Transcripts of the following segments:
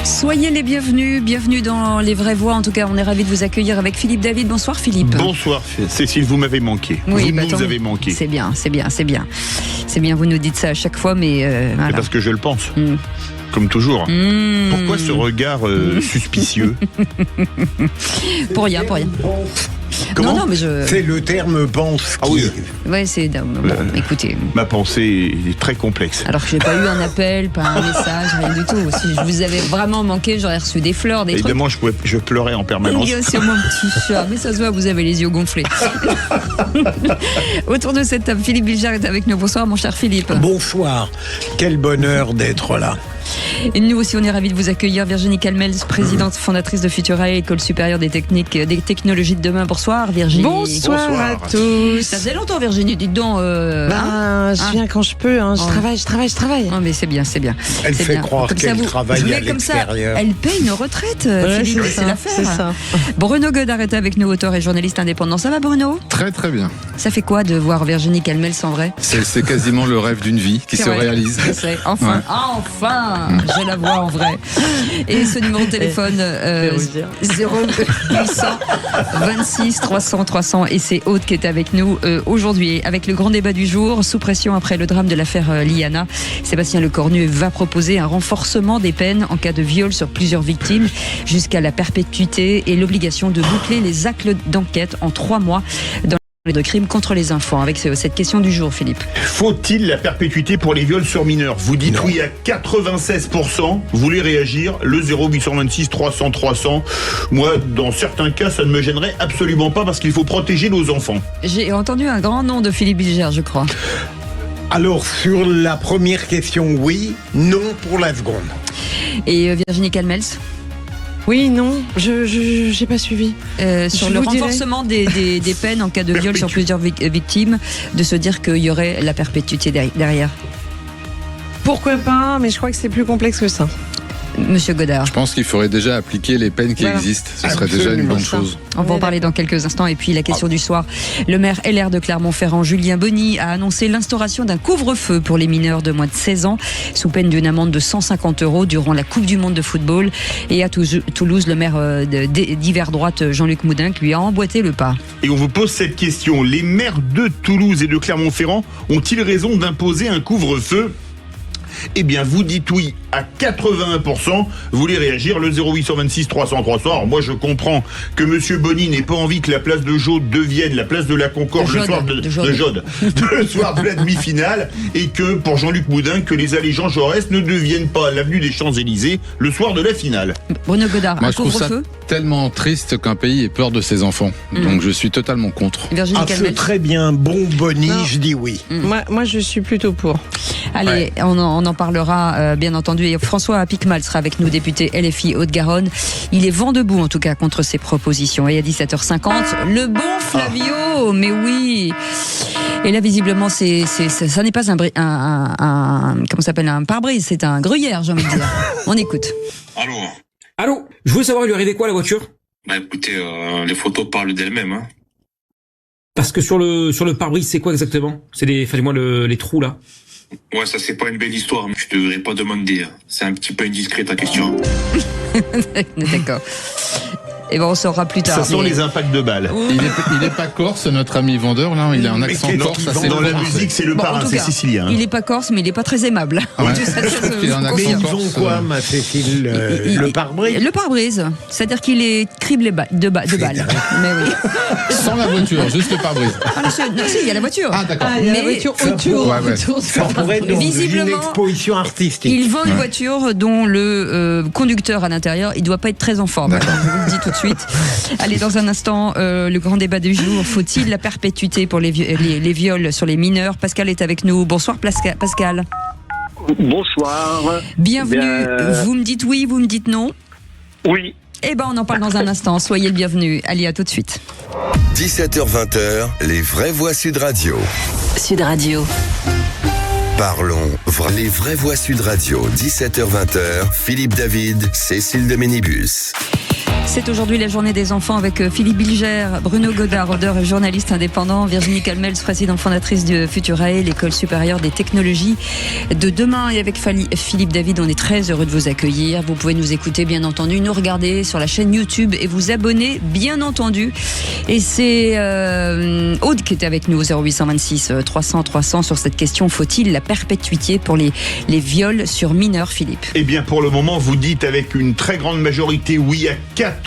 Soyez les bienvenus, bienvenue dans Les Vraies Voix. En tout cas, on est ravis de vous accueillir avec Philippe David. Bonsoir Philippe. Bonsoir Cécile, vous m'avez manqué. Oui, vous nous avez manqué. C'est bien. C'est bien, vous nous dites ça à chaque fois, mais voilà. C'est parce que je le pense. Comme toujours. Pourquoi ce regard suspicieux? Pour rien. Comment? Non, mais C'est le terme pense. Ah oui. Ouais, c'est. Bon, écoutez. Ma pensée est très complexe. Alors que j'ai pas eu un appel, pas un message, rien du tout. Si je vous avais vraiment manqué, j'aurais reçu des fleurs, des Évidemment, je pleurais en permanence. Bien sûr, mon petit chat. Mais ça se voit, vous avez les yeux gonflés. Autour de cette table, Philippe Bilger est avec nous. Bonsoir, mon cher Philippe. Bonsoir. Quel bonheur d'être là. Et nous aussi, on est ravis de vous accueillir. Virginie Calmels, présidente fondatrice de Futura, École supérieure des technologies de demain. Bonsoir, Virginie. Bonsoir à tous. Ça faisait longtemps, Virginie, dites donc. Je viens quand je peux, je travaille. Non, mais c'est bien. Elle C'est fait bien. croire Comme ça, qu'elle vous travaille jouez à comme ça. l'extérieur. Elle paye une retraite, Philippe, c'est l'affaire. C'est ça. Bruno Godard est avec nous, auteur et journaliste indépendant. Ça va, Bruno? Très très bien. Ça fait quoi de voir Virginie Calmels en vrai? C'est quasiment le rêve d'une vie qui C'est se vrai. réalise. Je sais. Enfin, je la vois en vrai. Et ce numéro de téléphone 0800 26 300 300, et c'est Aude qui est avec nous aujourd'hui avec le grand débat du jour. Sous pression après le drame de l'affaire Liana, Sébastien Lecornu va proposer un renforcement des peines en cas de viol sur plusieurs victimes jusqu'à la perpétuité et l'obligation de boucler les actes d'enquête en 3 mois dans de crimes contre les enfants. Avec cette question du jour, Philippe. Faut-il la perpétuité pour les viols sur mineurs? Vous dites Non. oui à 96%. Vous voulez réagir? Le 0826 300 300. Moi, dans certains cas, ça ne me gênerait absolument pas parce qu'il faut protéger nos enfants. J'ai entendu un grand nom de Philippe Bilger, je crois. Alors, sur la première question, oui. Non pour la seconde. Et Virginie Calmels Oui, non, je j'ai pas suivi. sur Je le vous dirai. renforcement des peines en cas de viol sur plusieurs victimes, de se dire qu'il y aurait la perpétuité derrière. Pourquoi pas, mais je crois que c'est plus complexe que ça. Monsieur Godard, Je pense qu'il faudrait déjà appliquer les peines qui Voilà. existent. Ce serait déjà une bonne chose. on va en parler dans quelques instants. Et puis la question du soir, le maire LR de Clermont-Ferrand, Julien Bonny, a annoncé l'instauration d'un couvre-feu pour les mineurs de moins de 16 ans, sous peine d'une amende de 150 € durant la Coupe du Monde de football. Et à Toulouse, le maire d'hiver droite, Jean-Luc Moudenc, lui a emboîté le pas. Et on vous pose cette question. Les maires de Toulouse et de Clermont-Ferrand ont-ils raison d'imposer un couvre-feu? Eh bien, vous dites oui à 81%. Vous voulez réagir? Le 0826 300 300. Alors moi, je comprends que Monsieur Bonny n'ait pas envie que la place de Jaude devienne la place de la Concorde le soir de Jaude, le soir de la demi-finale, et que pour Jean-Luc Moudenc, que les allées Jean Jaurès ne deviennent pas l'avenue des Champs-Élysées le soir de la finale. Bruno Godard, Moi, un je trouve ça couvre-feu? tellement triste qu'un pays ait peur de ses enfants. Donc je suis totalement contre. Virginie C'est Calmels. très bien. Bon Bonnie, Non. je dis oui. Moi, je suis plutôt pour. Allez, on en parlera bien entendu. Et François Picmal sera avec nous, député LFI Haute-Garonne. Il est vent debout en tout cas contre ces propositions. Et à 17h50, le bon Flavio, mais oui. Et là, visiblement, ça n'est pas comment ça s'appelle, un pare-brise, c'est un gruyère, j'ai envie de dire. On écoute. Allô, je voulais savoir, il lui arrivait quoi à la voiture? Bah écoutez, les photos parlent d'elles-mêmes. Hein. Parce que sur le pare-brise, c'est quoi exactement? C'est dis-moi les trous là. Ouais, ça c'est pas une belle histoire, mais je devrais pas demander. C'est un petit peu indiscret ta question. D'accord. Et ben on saura plus tard. Ça sent les impacts de balles. Il est pas corse, notre ami vendeur, là. Il a un accent qu'est-ce corse qu'il assez Dans la prononcé. musique, c'est le Bon, en parrain, tout c'est cas, sicilien. Il est pas corse, mais il est pas très aimable. Ouais. Ça, Je trouve qu'il a un Mais accent ils corse. ont quoi, ma Cécile? Le pare-brise? Le pare-brise, c'est-à-dire qu'il est criblé de balles. Mais oui. Sans la voiture, juste le pare-brise. Ah, non, si, il y a la voiture. Ah, d'accord. Il y a Mais la voiture ça autour. pourrait- ouais. autour Ça du pourrait être dans une Visiblement, exposition artistique. Il vend une voiture dont le conducteur à l'intérieur, il doit pas être très en forme. Je vous le dis tout de suite. Allez, dans un instant, le grand débat du jour. Faut-il la perpétuité pour les viols sur les mineurs? Pascal est avec nous. Bonsoir Pascal. Bonsoir. Bienvenue. Bien, Vous me dites oui, vous me dites non? Oui, Eh ben, on en parle dans un instant. Soyez le bienvenu. Allez, à tout de suite. 17h-20h, les vraies voix Sud Radio. Sud Radio. Parlons, les vraies voix Sud Radio. 17h-20h, Philippe David, Cécile de Ménibus. C'est aujourd'hui la journée des enfants avec Philippe Bilger, Bruno Godard, auteur et journaliste indépendant, Virginie Calmels, présidente fondatrice de Futurae, l'école supérieure des technologies de demain. Et avec Philippe David, on est très heureux de vous accueillir. Vous pouvez nous écouter, bien entendu, nous regarder sur la chaîne YouTube et vous abonner, bien entendu. Et c'est Aude qui était avec nous au 0826 300 300 sur cette question: faut-il la perpétuité pour les viols sur mineurs, Philippe? Eh bien, pour le moment, vous dites avec une très grande majorité oui à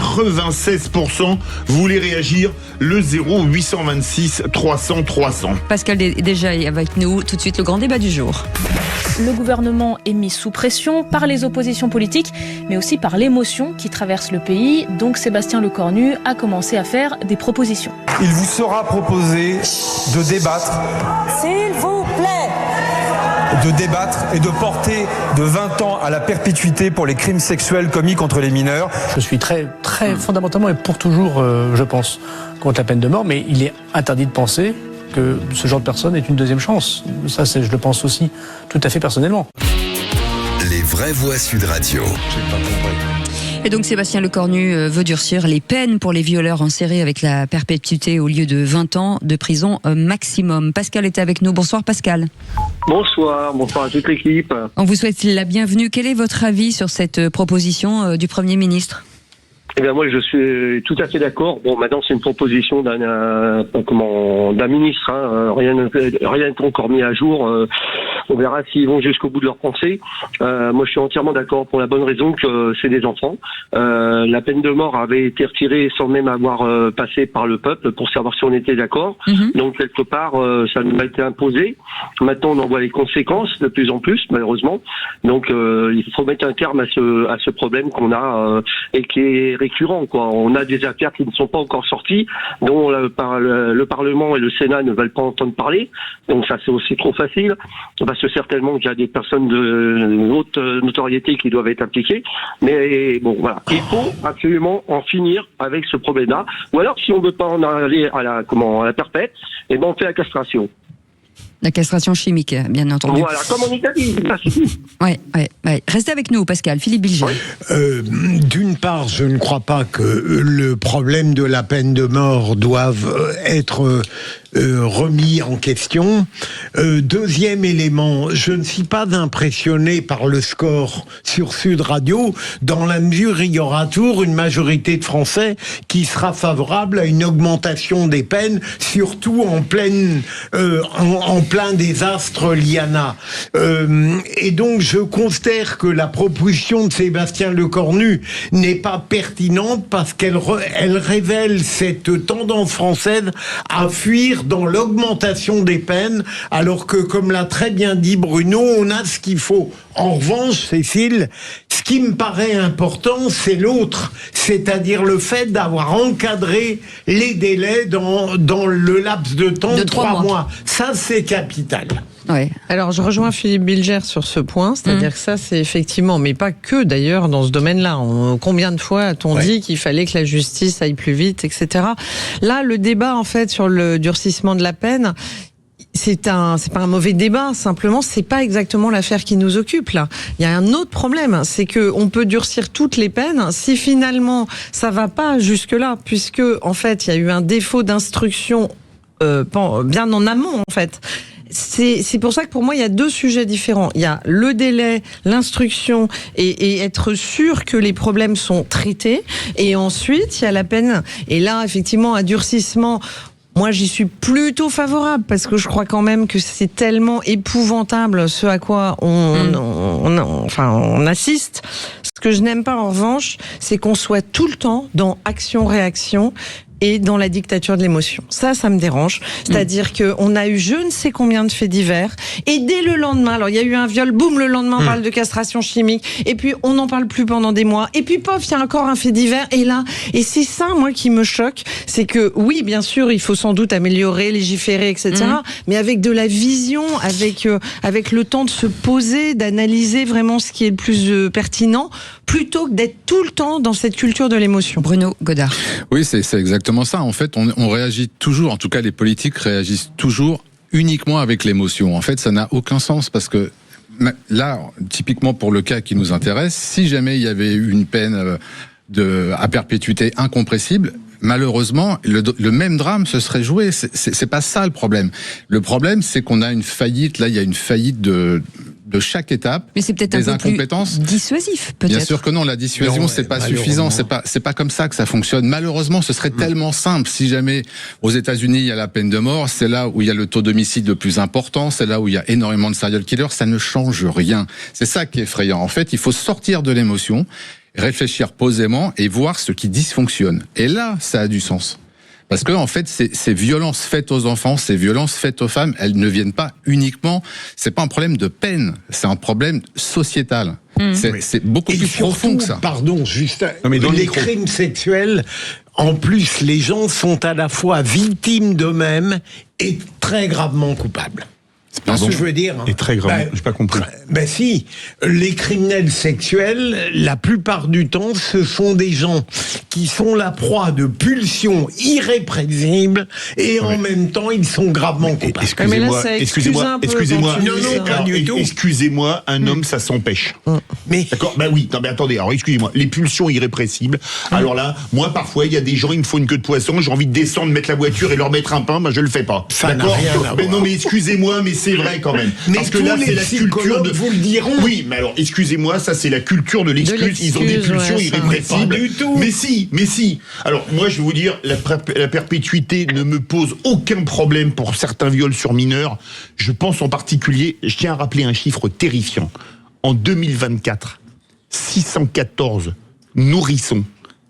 96%. Vous voulez réagir? Le 0826 300 300. Pascal est déjà avec nous. Tout de suite, le grand débat du jour. Le gouvernement est mis sous pression par les oppositions politiques, mais aussi par l'émotion qui traverse le pays. Donc Sébastien Lecornu a commencé à faire des propositions. Il vous sera proposé de débattre. S'il vous plaît. De débattre et de porter de 20 ans à la perpétuité pour les crimes sexuels commis contre les mineurs. Je suis très fondamentalement et pour toujours, je pense, contre la peine de mort, mais il est interdit de penser que ce genre de personne est une deuxième chance. Ça, je le pense aussi tout à fait personnellement. Les vraies voix Sud Radio. Et donc Sébastien Lecornu veut durcir les peines pour les violeurs en série avec la perpétuité au lieu de 20 ans de prison maximum. Pascal était avec nous. Bonsoir Pascal. Bonsoir à toute l'équipe. On vous souhaite la bienvenue. Quel est votre avis sur cette proposition du Premier ministre ? Eh bien, moi, je suis tout à fait d'accord. Bon, maintenant, c'est une proposition d'un ministre. Rien n'est encore mis à jour. On verra s'ils vont jusqu'au bout de leur pensée. Moi, je suis entièrement d'accord pour la bonne raison que c'est des enfants. La peine de mort avait été retirée sans même avoir passé par le peuple pour savoir si on était d'accord. Donc, quelque part, ça nous a été imposé. Maintenant, on en voit les conséquences de plus en plus, malheureusement. Donc, il faut mettre un terme à ce problème qu'on a et qui est récurrent, quoi. On a des affaires qui ne sont pas encore sorties, dont le Parlement et le Sénat ne veulent pas entendre parler. Donc ça, c'est aussi trop facile, parce que certainement qu'il y a des personnes de haute notoriété qui doivent être impliquées. Mais bon, voilà, il faut absolument en finir avec ce problème-là. Ou alors, si on ne veut pas en aller à la perpète, eh ben on fait la castration. La castration chimique, bien entendu. Voilà, comme en Italie. Ouais. Restez avec nous, Pascal. Philippe Bilger. D'une part, je ne crois pas que le problème de la peine de mort doive être remis en question. Deuxième élément, je ne suis pas impressionné par le score sur Sud Radio, dans la mesure où il y aura toujours une majorité de Français qui sera favorable à une augmentation des peines, surtout en plein désastre Liana. Et donc je considère que la proposition de Sébastien Lecornu n'est pas pertinente parce qu'elle révèle cette tendance française à fuir dans l'augmentation des peines, alors que, comme l'a très bien dit Bruno, on a ce qu'il faut. En revanche, Cécile, ce qui me paraît important, c'est l'autre, c'est-à-dire le fait d'avoir encadré les délais dans le laps de temps de 3 mois. Ça, c'est capital. Ouais. Alors, je rejoins Philippe Bilger sur ce point, c'est-à-dire que ça, c'est effectivement, mais pas que d'ailleurs dans ce domaine-là. Combien de fois a-t-on dit qu'il fallait que la justice aille plus vite, etc. Là, le débat, en fait, sur le durcissement de la peine, c'est pas un mauvais débat, simplement c'est pas exactement l'affaire qui nous occupe là. Il y a un autre problème, c'est que on peut durcir toutes les peines si finalement ça va pas jusque là, puisque en fait il y a eu un défaut d'instruction bien en amont en fait. C'est pour ça que pour moi il y a 2 sujets différents. Il y a le délai, l'instruction et être sûr que les problèmes sont traités, et ensuite il y a la peine. Et là effectivement un durcissement, moi, j'y suis plutôt favorable parce que je crois quand même que c'est tellement épouvantable ce à quoi on assiste. Ce que je n'aime pas en revanche, c'est qu'on soit tout le temps dans action-réaction et dans la dictature de l'émotion. Ça me dérange. C'est-à-dire qu'on a eu je ne sais combien de faits divers, et dès le lendemain, alors il y a eu un viol, boum, le lendemain on parle de castration chimique, et puis on n'en parle plus pendant des mois, et puis pof, il y a encore un fait divers, et c'est ça, moi, qui me choque, c'est que oui, bien sûr, il faut sans doute améliorer, légiférer, etc., mais avec de la vision, avec le temps de se poser, d'analyser vraiment ce qui est le plus pertinent, plutôt que d'être tout le temps dans cette culture de l'émotion. Bruno Godard. Oui, c'est exactement ça. En fait, on réagit toujours, en tout cas les politiques réagissent toujours uniquement avec l'émotion. En fait, ça n'a aucun sens parce que là, typiquement pour le cas qui nous intéresse, si jamais il y avait eu une peine à perpétuité incompressible, malheureusement, le même drame se serait joué. C'est pas ça le problème. Le problème, c'est qu'on a une faillite. Là, il y a une faillite de chaque étape. Mais c'est peut-être un peu plus dissuasif, peut-être. Bien sûr que non, la dissuasion, c'est pas suffisant. C'est pas comme ça que ça fonctionne. Malheureusement, ce serait tellement simple. Si jamais aux États-Unis il y a la peine de mort, c'est là où il y a le taux d'homicide le plus important, c'est là où il y a énormément de serial killers. Ça ne change rien. C'est ça qui est effrayant. En fait, il faut sortir de l'émotion, réfléchir posément et voir ce qui dysfonctionne. Et là, ça a du sens. Parce que en fait, ces violences faites aux enfants, ces violences faites aux femmes, elles ne viennent pas uniquement. C'est pas un problème de peine, c'est un problème sociétal. C'est beaucoup plus profond que ça. Pardon, juste. Les crimes sexuels, en plus, les gens sont à la fois victimes d'eux-mêmes et très gravement coupables. Pardon, je veux dire. Et très grave, j'ai pas compris. Si, les criminels sexuels, la plupart du temps, ce sont des gens qui sont la proie de pulsions irrépressibles et en même temps, ils sont gravement coupables. Excusez-moi, un homme, ça s'empêche. Mais d'accord, oui, non mais attendez, alors excusez-moi, les pulsions irrépressibles. Alors là, moi parfois, il y a des gens, il me faut une queue de poisson, j'ai envie de descendre, mettre la voiture et leur mettre un pain, je le fais pas. Ça n'a rien à voir. Non mais excusez-moi, mais c'est vrai quand même. Mais parce que là, c'est la culture de. Vous le diront. Oui, mais alors, excusez-moi, ça, c'est la culture de l'excuse. Ils ont des pulsions irrépressibles. Pas du tout. Mais si. Alors, moi, je vais vous dire, la perpétuité ne me pose aucun problème pour certains viols sur mineurs. Je pense en particulier, je tiens à rappeler un chiffre terrifiant. En 2024, 614 nourrissons,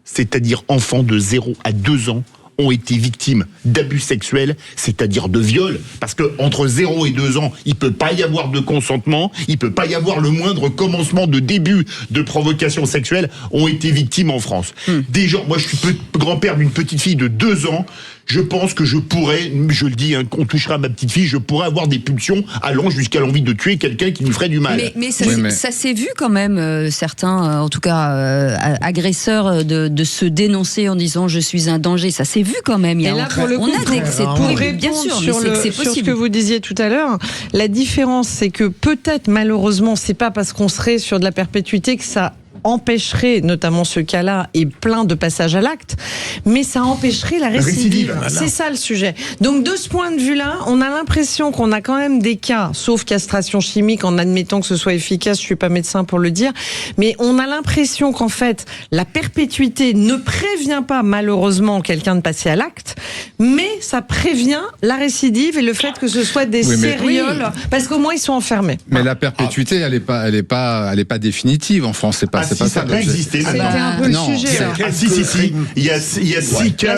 c'est-à-dire enfants de 0 à 2 ans, ont été victimes d'abus sexuels, c'est-à-dire de viols, parce que entre 0 et 2 ans, il peut pas y avoir de consentement, il peut pas y avoir le moindre commencement de début de provocation sexuelle, ont été victimes en France. Des gens, moi je suis grand-père d'une petite fille de 2 ans, je pense que je pourrais, je le dis, on touchera à ma petite fille, je pourrais avoir des pulsions allant jusqu'à l'envie de tuer quelqu'un qui lui ferait du mal. Mais ça s'est vu quand même, certains, en tout cas agresseurs, de se dénoncer en disant je suis un danger. Ça s'est vu quand même. Et là, pour le coup, pour répondre bien sûr, sur ce que vous disiez tout à l'heure, la différence, c'est que peut-être, malheureusement, c'est pas parce qu'on serait sur de la perpétuité que ça empêcherait notamment ce cas-là et plein de passages à l'acte, mais ça empêcherait la récidive. C'est ça le sujet. Donc de ce point de vue-là, on a l'impression qu'on a quand même des cas, sauf castration chimique, en admettant que ce soit efficace, je suis pas médecin pour le dire, mais on a l'impression qu'en fait, la perpétuité ne prévient pas malheureusement quelqu'un de passer à l'acte, mais ça prévient la récidive et le fait que ce soit des sérioles, parce qu'au moins ils sont enfermés. Mais la perpétuité, elle est pas définitive en France, c'est pas ça peut exister. C'était un peu le sujet. Si. Il y a 6 cas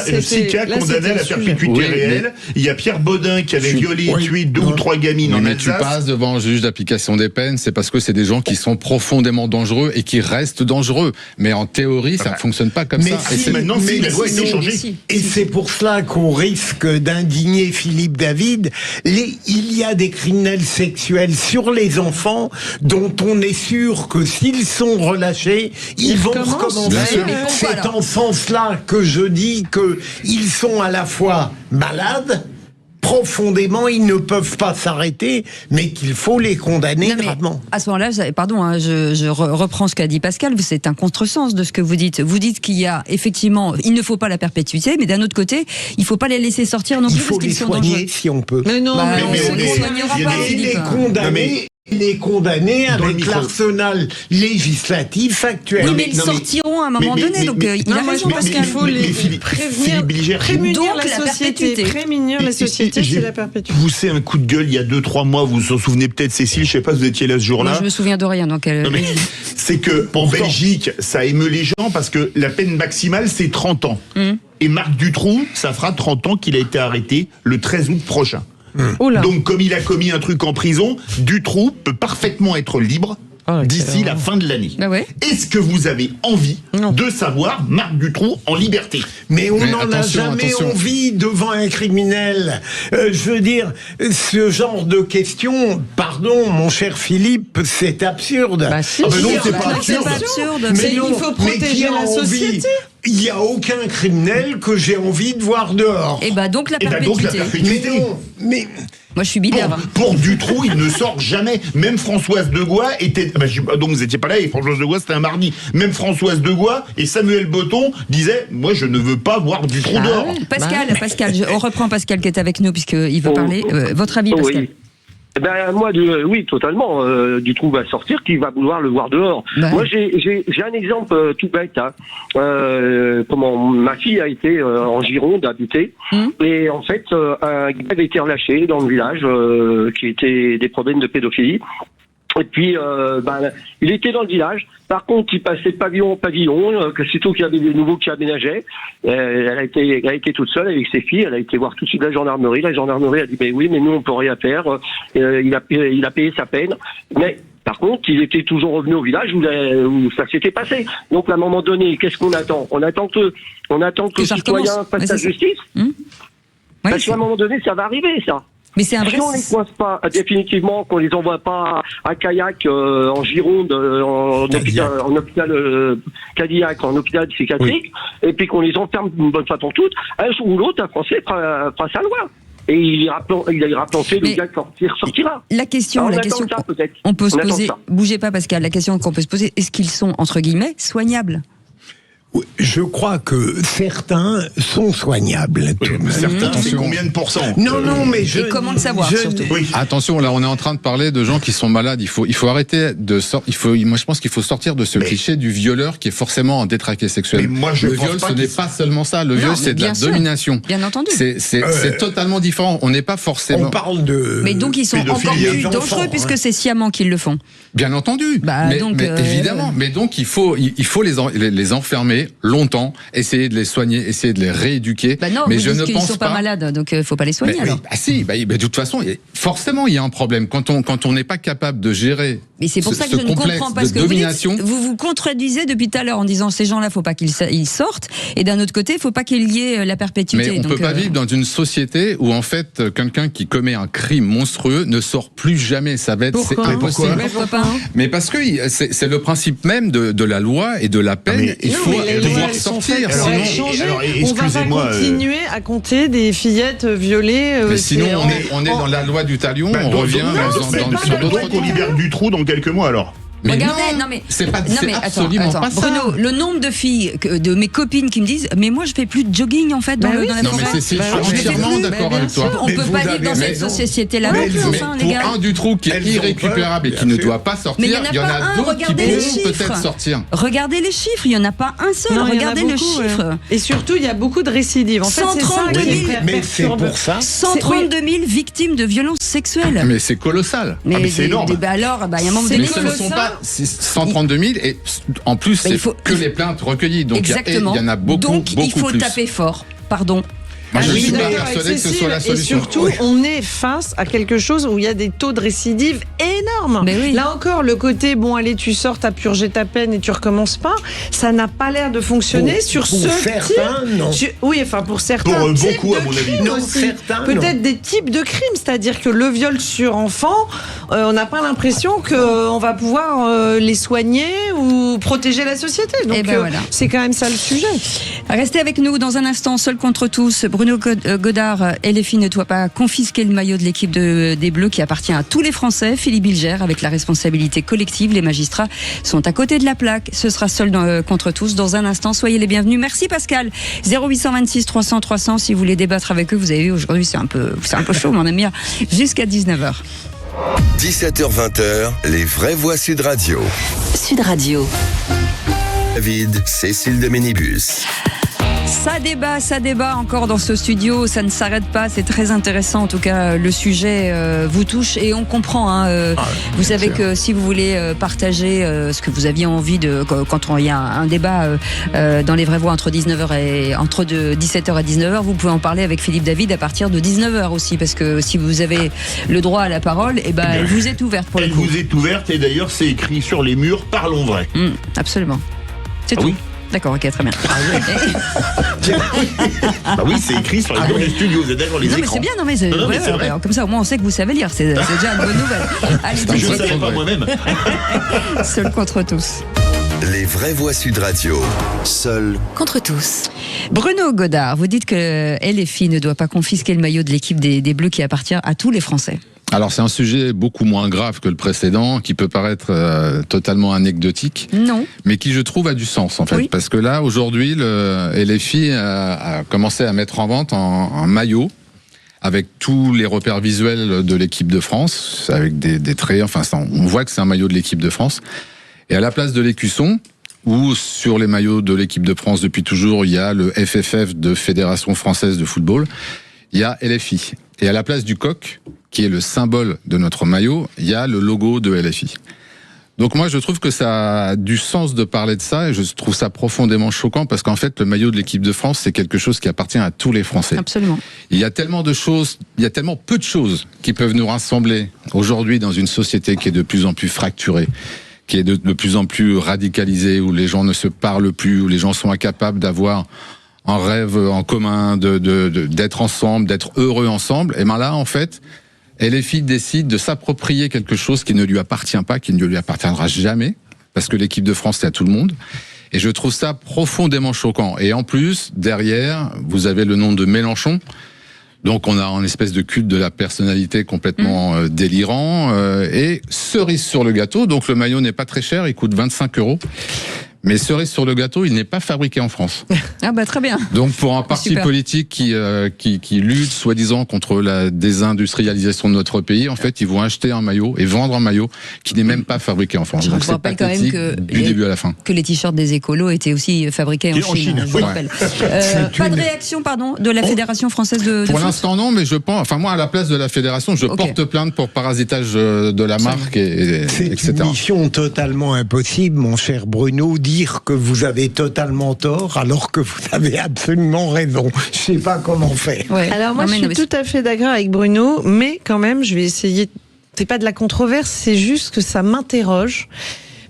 condamnés à la perpétuité réelle. Il y a Pierre Baudin qui avait violé et tué 2 ou 3 gamines en Alsace. Mais tu passes devant un juge d'application des peines, c'est parce que c'est des gens qui sont profondément dangereux et qui restent dangereux. Mais en théorie, ça ne fonctionne pas comme ça. Maintenant, la loi a été changée. Et c'est pour cela qu'on risque d'indigner Philippe David. Il y a des criminels sexuels sur les enfants dont on est sûr que s'ils sont relâchés, ils vont recommencer. C'est en ce sens-là que je dis qu'ils sont à la fois malades, profondément, ils ne peuvent pas s'arrêter, mais qu'il faut les condamner gravement. À ce moment-là, pardon, je reprends ce qu'a dit Pascal, c'est un contresens de ce que vous dites. Vous dites qu'il y a effectivement, il ne faut pas la perpétuité, mais d'un autre côté, il ne faut pas les laisser sortir non plus parce qu'ils sont dangereux. Il faut les soigner si on peut. Mais non, on ne les soignera pas, Philippe. Il est condamné avec l'arsenal législatif actuel. Oui, mais ils sortiront à un moment donné, donc il a raison, Pascal. Il faut les prémunir la société. Prémunir la société, c'est la perpétuité. Vous c'est un coup de gueule il y a 2-3 mois, vous vous en souvenez peut-être, Cécile, je sais pas si vous étiez là ce jour-là. Moi, je me souviens de rien, donc c'est que en Belgique, ça émeut les gens parce que la peine maximale, c'est 30 ans. Et Marc Dutroux, ça fera 30 ans qu'il a été arrêté le 13 août prochain. Donc, comme il a commis un truc en prison, Dutroux peut parfaitement être libre d'ici la fin de l'année. Est-ce que vous avez envie de savoir Marc Dutroux en liberté? Mais on n'en a jamais envie devant un criminel. Je veux dire, ce genre de questions, pardon, mon cher Philippe, c'est absurde. Non, c'est pas absurde. Mais il faut protéger la société. Il n'y a aucun criminel que j'ai envie de voir dehors. Et donc la perpétuité. Mais non, mais Moi, je suis binaire. Pour Dutroux, il ne sort jamais. Même Françoise Degois était... donc vous n'étiez pas là, et Françoise Degois, c'était un mardi. Même Françoise Degois et Samuel Botton disaient, moi, je ne veux pas voir Dutroux dehors. Ouais. Pascal, on reprend Pascal qui est avec nous, puisqu'il veut parler. Votre avis, Pascal? Oui. Moi, oui, totalement. Dutroux va sortir, qui va vouloir le voir dehors. Moi, j'ai un exemple tout bête. Ma fille a été en Gironde habitée, et en fait, un gars avait été relâché dans le village, qui était des problèmes de pédophilie. Et puis, il était dans le village. Par contre, il passait de pavillon en pavillon. Que sitôt qu'il y avait des nouveaux qui aménageaient, elle a été toute seule avec ses filles. Elle a été voir tout de suite la gendarmerie. La gendarmerie a dit, oui, mais nous, on peut rien faire. Il a payé sa peine. Mais, par contre, il était toujours revenu au village où ça s'était passé. Donc, à un moment donné, qu'est-ce qu'on attend? On attend que le citoyen fasse sa justice. Parce qu'à un moment donné, ça va arriver, ça. Mais c'est un vrai... Si on les coince pas définitivement, qu'on les envoie pas à Caillac, en Gironde, en hôpital Cadillac, en hôpital psychiatrique, et puis qu'on les enferme une bonne fois pour toutes, un jour ou l'autre, un Français fera sa loi. Et il ira planter le gars qui sortira. La question qu'on peut se poser, bougez pas Pascal, la question qu'on peut se poser, est-ce qu'ils sont, entre guillemets, soignables? Je crois que certains sont soignables. Certains, c'est combien de pourcents? Non, mais et comment le savoir surtout? Oui. Attention, là, on est en train de parler de gens qui sont malades. Il faut arrêter de moi, je pense qu'il faut sortir de ce cliché du violeur qui est forcément en détraqué sexuel. Mais moi, le viol, ce n'est pas seulement ça. Le viol, c'est de la domination. Bien entendu. C'est totalement différent. On n'est pas forcément. On parle de. Mais donc ils sont encore plus dangereux puisque c'est sciemment qu'ils le font. Bien entendu. Mais évidemment. Mais donc il faut les enfermer longtemps, essayer de les soigner, essayer de les rééduquer. Non, mais je ne pense qu'ils ne sont pas malades, donc faut pas les soigner. De toute façon, forcément, il y a un problème quand on n'est pas capable de gérer. Mais c'est pour ça que je ne comprends pas, parce que vous contredisez depuis tout à l'heure en disant ces gens-là, faut pas qu'ils sortent, et d'un autre côté, il faut pas qu'il y ait la perpétuité. Mais on peut pas vivre dans une société où en fait quelqu'un qui commet un crime monstrueux ne sort plus jamais. Ça va être impossible. Pourquoi? Mais parce que c'est le principe même de la loi et de la peine. Il faut devoir sortir. On va pas continuer à compter des fillettes violées. Mais sinon, on est dans la loi du talion. On revient sur d'autres. On libère Dutroux dans quelques mois alors. Mais regardez, c'est absolument pas ça. Bruno, le nombre de filles, de mes copines qui me disent, mais moi je fais plus de jogging en fait dans la forêt. Non, mais je suis entièrement d'accord avec toi. On peut pas vivre dans cette société-là non plus, enfin, les gars. Pour un Dutroux qui est irrécupérable et qui ne doit pas sortir, il y en a d'autres qui pourront peut-être sortir. Regardez les chiffres, il y en a pas un seul. Regardez le chiffre. Et surtout, il y a beaucoup de récidives. En fait, c'est ça qui est mais c'est pour ça. 132 000 victimes de violences sexuelles. Mais c'est colossal. Mais c'est énorme. Alors, il y a un moment donné. Ce ne sont pas 132 000 et en plus c'est que les plaintes recueillies, donc il y en a beaucoup. Donc il faut taper fort. Pardon. Moi, je ne suis pas persuadé que ce soit la solution. Et surtout, on est face à quelque chose où il y a des taux de récidive énormes. Là encore, le côté, allez, tu sors, t'as purgé ta peine et tu recommences pas, ça n'a pas l'air de fonctionner pour certains, non. Oui, enfin, pour certains. Pour beaucoup, à mon avis. Non, certains, peut-être des types de crimes, c'est-à-dire que le viol sur enfant, on n'a pas l'impression qu'on va pouvoir les soigner ou protéger la société. Donc, c'est quand même ça le sujet. Restez avec nous dans un instant, seul contre tous. Bruno Godard, LFI ne doit pas confisquer le maillot de l'équipe des Bleus qui appartient à tous les Français. Philippe Bilger, avec la responsabilité collective, les magistrats sont à côté de la plaque. Ce sera seul contre tous dans un instant. Soyez les bienvenus. Merci Pascal. 0826 300 300 si vous voulez débattre avec eux. Vous avez vu aujourd'hui c'est un peu chaud, mon ami. Jusqu'à 19h. 17h-20h, les vraies voix Sud Radio. Sud Radio. David, Cécile de Ménibus. Ça débat encore dans ce studio, ça ne s'arrête pas, c'est très intéressant. En tout cas, le sujet vous touche et on comprend. Vous savez que si vous voulez partager ce que vous aviez envie de, quand il y a un débat dans les vraies voix entre 17h et 19h, vous pouvez en parler avec Philippe David à partir de 19h aussi, parce que si vous avez le droit à la parole, elle vous est ouverte pour le coup. Elle vous est ouverte et d'ailleurs c'est écrit sur les murs, parlons vrai. Absolument. C'est tout. Oui. D'accord, ok, très bien. Oui, c'est écrit sur les murs du studio, vous êtes d'accord, les écrans. Mais c'est bien, c'est vrai. Comme ça, au moins, on sait que vous savez lire. C'est déjà une bonne nouvelle. Allez, je ne savais pas moi-même. Seul contre tous. Les vraies voix Sud Radio. Seul contre tous. Bruno Godard, vous dites que LFI ne doit pas confisquer le maillot de l'équipe des Bleus qui appartient à tous les Français. Alors c'est un sujet beaucoup moins grave que le précédent, qui peut paraître totalement anecdotique, non, mais qui je trouve a du sens en fait, oui. Parce que là aujourd'hui, le LFI a commencé à mettre en vente un maillot avec tous les repères visuels de l'équipe de France, avec des traits, enfin on voit que c'est un maillot de l'équipe de France. Et à la place de l'écusson, où sur les maillots de l'équipe de France depuis toujours, il y a le FFF de Fédération Française de Football, il y a LFI. Et à la place du coq, qui est le symbole de notre maillot, il y a le logo de LFI. Donc moi je trouve que ça a du sens de parler de ça, et je trouve ça profondément choquant, parce qu'en fait le maillot de l'équipe de France, c'est quelque chose qui appartient à tous les Français. Absolument. Il y a tellement de choses, il y a tellement peu de choses qui peuvent nous rassembler aujourd'hui dans une société qui est de plus en plus fracturée, qui est de plus en plus radicalisée, où les gens ne se parlent plus, où les gens sont incapables d'avoir un rêve en commun, d'être ensemble, d'être heureux ensemble. Et ben là, en fait, LFI décide de s'approprier quelque chose qui ne lui appartient pas, qui ne lui appartiendra jamais, parce que l'équipe de France, c'est à tout le monde. Et je trouve ça profondément choquant. Et en plus, derrière, vous avez le nom de Mélenchon. Donc on a un espèce de culte de la personnalité complètement délirant. Et cerise sur le gâteau, donc le maillot n'est pas très cher, il coûte 25 €. Mais cerise sur le gâteau, il n'est pas fabriqué en France. Ah bah très bien. Donc pour un parti politique qui lutte soi-disant contre la désindustrialisation de notre pays, en fait, ils vont acheter un maillot et vendre un maillot qui n'est même pas fabriqué en France. Je Donc vous rappelle quand même que du début à la fin. Que les t-shirts des écolos étaient aussi fabriqués en Chine. Je vous rappelle. Pas de réaction, de la Fédération française de Pour foot. l'instant non, mais je pense. Enfin moi, à la place de la fédération, je porte plainte pour parasitage de la marque, etc. C'est une mission totalement impossible, mon cher Bruno. Dire que vous avez totalement tort alors que vous avez absolument raison. Je sais pas comment faire. Ouais. Alors moi, je suis tout à fait d'accord avec Bruno, mais quand même, je vais essayer. C'est pas de la controverse, c'est juste que ça m'interroge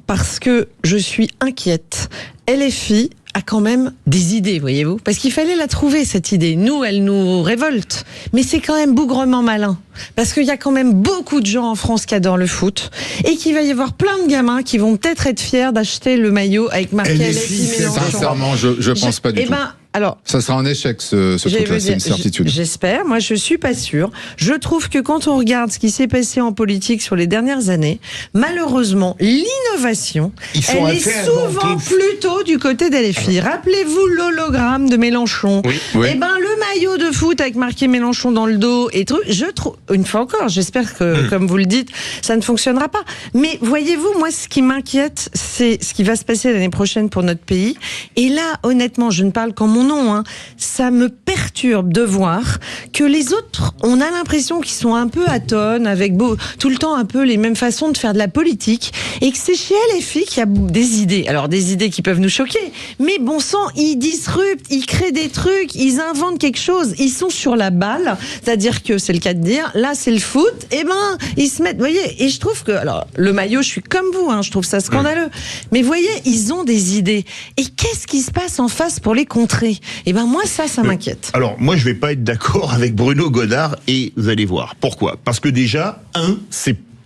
parce que je suis inquiète. LFI a quand même des idées, voyez-vous, parce qu'il fallait la trouver, cette idée. Nous, elle nous révolte, mais c'est quand même bougrement malin, parce qu'il y a quand même beaucoup de gens en France qui adorent le foot, et qu'il va y avoir plein de gamins qui vont peut-être être fiers d'acheter le maillot avec marqué LFI Mélenchon. Sincèrement, je pense pas du tout. Alors, ça sera un échec, ce truc-là, c'est une certitude. J'espère. Moi, je suis pas sûre. Je trouve que quand on regarde ce qui s'est passé en politique sur les dernières années, malheureusement, l'innovation, elle est souvent plutôt du côté d'LFI. Rappelez-vous l'hologramme de Mélenchon. Oui. Eh ben, le maillot de foot avec marqué Mélenchon dans le dos et truc, je trouve, une fois encore, j'espère que, comme vous le dites, ça ne fonctionnera pas. Mais voyez-vous, moi, ce qui m'inquiète, c'est ce qui va se passer l'année prochaine pour notre pays. Et là, honnêtement, je ne parle qu'en mon nom, hein, ça me perturbe de voir que les autres, on a l'impression qu'ils sont un peu atones, avec tout le temps un peu les mêmes façons de faire de la politique, et que c'est chez LFI qu'il y a des idées. Alors des idées qui peuvent nous choquer, mais bon sang, ils disruptent, ils créent des trucs, ils inventent quelque chose, ils sont sur la balle, c'est-à-dire que c'est le cas de dire, là c'est le foot, et ben ils se mettent, vous voyez, et je trouve que, alors le maillot, je suis comme vous, hein, je trouve ça scandaleux, mais vous voyez, ils ont des idées, et qu'est-ce qui se passe en face pour les contrer? Et ben moi ça m'inquiète. Alors moi je vais pas être d'accord avec Bruno Godard, et vous allez voir pourquoi. Parce que déjà,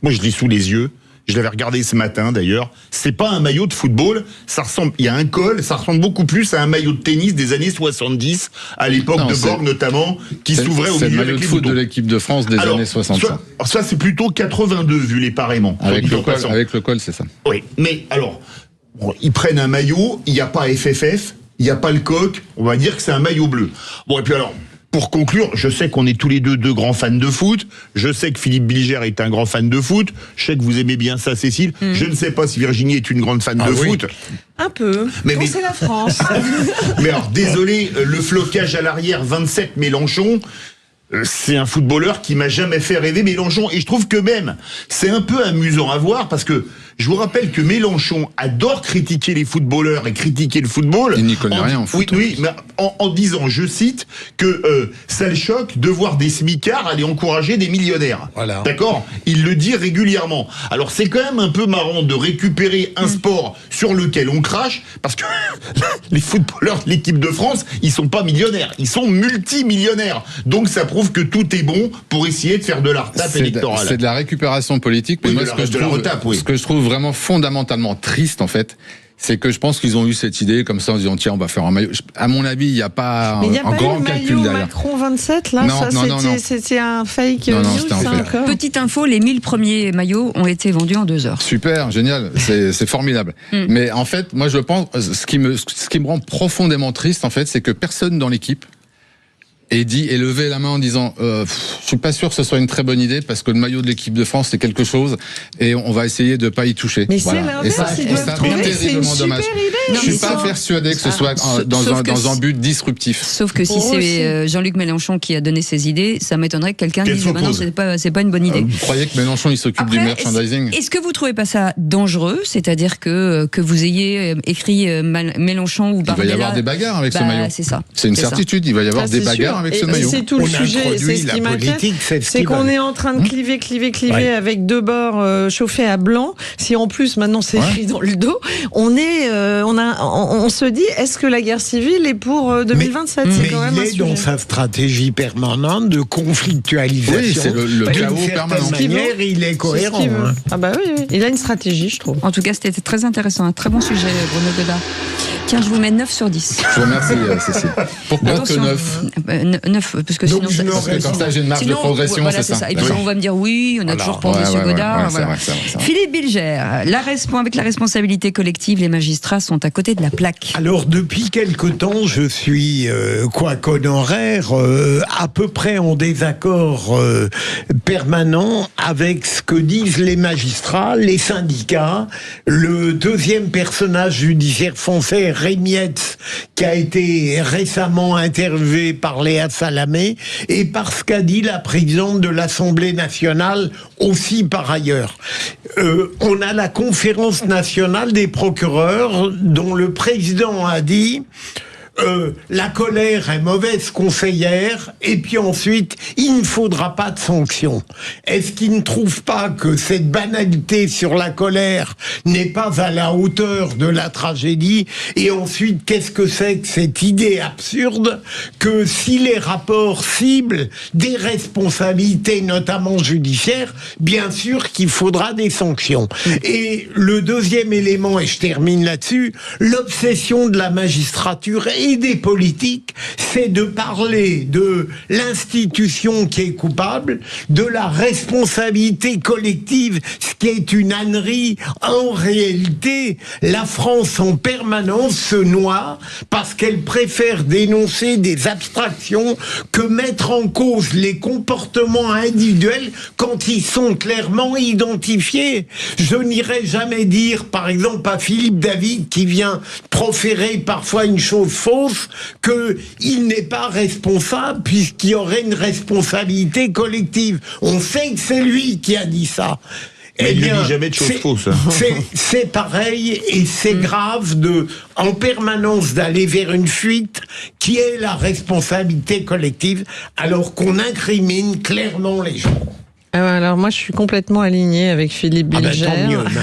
moi je l'ai sous les yeux. Je l'avais regardé ce matin d'ailleurs. C'est pas un maillot de football. Ça ressemble. Il y a un col. Ça ressemble beaucoup plus à un maillot de tennis des années 70, à l'époque de Borg notamment, qui s'ouvrait au milieu. C'est le maillot de foot de l'équipe de France des années 60. Ça c'est plutôt 82 vu les pareillements. Avec le col, c'est ça. Oui, mais alors, ils prennent un maillot. Il n'y a pas FFF. Il n'y a pas le coq. On va dire que c'est un maillot bleu. Bon et puis alors. Pour conclure, je sais qu'on est tous les deux grands fans de foot. Je sais que Philippe Bilger est un grand fan de foot. Je sais que vous aimez bien ça, Cécile. Je ne sais pas si Virginie est une grande fan de foot. Un peu. Mais c'est la France. Mais alors, désolé, le flocage à l'arrière, 27 Mélenchon. C'est un footballeur qui m'a jamais fait rêver, Mélenchon. Et je trouve que même, c'est un peu amusant à voir parce que je vous rappelle que Mélenchon adore critiquer les footballeurs et critiquer le football. Il n'y connaît rien en foot. Oui, mais en disant, je cite, que ça le choque de voir des smicards aller encourager des millionnaires. Voilà. D'accord ? Il le dit régulièrement. Alors c'est quand même un peu marrant de récupérer un sport sur lequel on crache, parce que les footballeurs de l'équipe de France, ils sont pas millionnaires, ils sont multimillionnaires. Donc ça prouve prouve que tout est bon pour essayer de faire de la retape électorale. C'est de la récupération politique. Mais moi, ce que je trouve vraiment fondamentalement triste, en fait, c'est que je pense qu'ils ont eu cette idée comme ça en disant tiens on va faire un maillot. À mon avis il n'y a pas un grand calcul derrière. Macron 27 là, c'était un fake news. Petite info, les 1000 premiers maillots ont été vendus en 2 heures. Super, génial, c'est formidable. Mais en fait moi je pense ce qui me rend profondément triste en fait c'est que personne dans l'équipe et levé la main en disant je suis pas sûr que ce soit une très bonne idée parce que le maillot de l'équipe de France c'est quelque chose et on va essayer de pas y toucher. Mais c'est l'inverse, c'est une super idée. Je suis pas persuadé que ce soit dans un but disruptif. Sauf que si c'est Jean-Luc Mélenchon qui a donné ces idées, ça m'étonnerait que quelqu'un dise non, c'est pas une bonne idée. Vous croyez que Mélenchon il s'occupe du merchandising? Est-ce que vous trouvez pas ça dangereux, c'est-à-dire que vous ayez écrit Mélenchon ou Bardella? Il va y avoir des bagarres avec ce maillot. C'est ça. C'est une certitude, il va y avoir des bagarres avec ce maillot. C'est tout le sujet, c'est ce qui m'inquiète, c'est qu'on est en train de cliver avec 2 bords chauffés à blanc. Si en plus maintenant c'est écrit dans le dos, on se dit est-ce que la guerre civile est pour 2027? C'est quand même un sujet. Il est dans sa stratégie permanente de conflictualisation. Oui, c'est le chaos permanent. Il est cohérent. Ah bah oui, il a une stratégie, je trouve. En tout cas, c'était très intéressant, un très bon sujet, Bruno Godard. Tiens, je vous mets 9 sur 10. Je vous remercie, Cécile. Pourquoi que 9 9, parce que sinon... Parce que comme ça, j'ai une marge de progression, voilà, c'est ça. Et puis on va me dire, oui, on a toujours pour M. Godard. Voilà. Philippe Bilger, avec la responsabilité collective, les magistrats sont à côté de la plaque. Alors, depuis quelque temps, je suis, quoique honoraire, à peu près en désaccord permanent avec ce que disent les magistrats, les syndicats, le deuxième personnage judiciaire français, Rémietz, qui a été récemment interviewé par Léa Salamé, et par ce qu'a dit la présidente de l'Assemblée nationale aussi par ailleurs. On a la conférence nationale des procureurs dont le président a dit la colère est mauvaise conseillère, et puis ensuite, il ne faudra pas de sanctions. Est-ce qu'il ne trouve pas que cette banalité sur la colère n'est pas à la hauteur de la tragédie? Et ensuite, qu'est-ce que c'est que cette idée absurde que si les rapports ciblent des responsabilités, notamment judiciaires, bien sûr qu'il faudra des sanctions. Et le deuxième élément, et je termine là-dessus, l'obsession de la magistrature et des politiques, c'est de parler de l'institution qui est coupable, de la responsabilité collective, ce qui est une ânerie. En réalité, la France en permanence se noie parce qu'elle préfère dénoncer des abstractions que mettre en cause les comportements individuels quand ils sont clairement identifiés. Je n'irai jamais dire, par exemple, à Philippe David, qui vient proférer parfois une chose fausse, qu'il n'est pas responsable puisqu'il y aurait une responsabilité collective. On sait que c'est lui qui a dit ça. Mais il ne dit jamais de choses fausses. C'est pareil, et c'est grave en permanence d'aller vers une fuite qui est la responsabilité collective, alors qu'on incrimine clairement les gens. Alors moi je suis complètement alignée avec Philippe Bilger.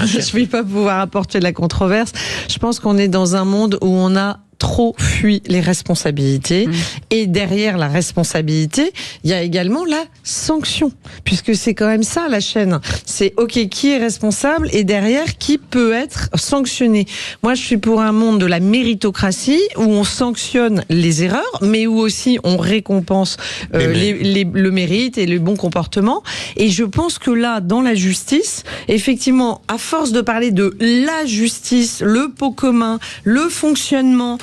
Je ne vais pas pouvoir apporter de la controverse. Je pense qu'on est dans un monde où on a trop fui les responsabilités, et derrière la responsabilité, il y a également la sanction, puisque c'est quand même ça la chaîne. C'est ok, qui est responsable, et derrière qui peut être sanctionné. Moi je suis pour un monde de la méritocratie où on sanctionne les erreurs, mais où aussi on récompense le mérite et le bon comportement. Et je pense que là, dans la justice, effectivement, à force de parler de la justice, le pot commun, le fonctionnement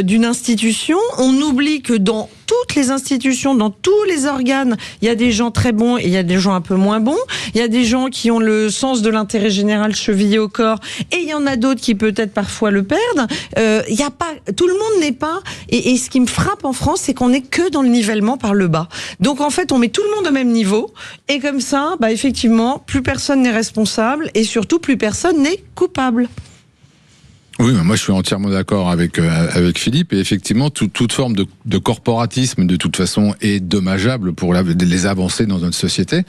d'une institution, on oublie que dans toutes les institutions, dans tous les organes, il y a des gens très bons et il y a des gens un peu moins bons. Il y a des gens qui ont le sens de l'intérêt général chevillé au corps, et il y en a d'autres qui peut-être parfois le perdent. Il y a pas, tout le monde n'est pas. Et ce qui me frappe en France, c'est qu'on n'est que dans le nivellement par le bas. Donc en fait, on met tout le monde au même niveau, et comme ça, effectivement, plus personne n'est responsable, et surtout plus personne n'est coupable. Oui, moi je suis entièrement d'accord avec Philippe, et effectivement toute forme de corporatisme de toute façon est dommageable pour les avancées dans notre société,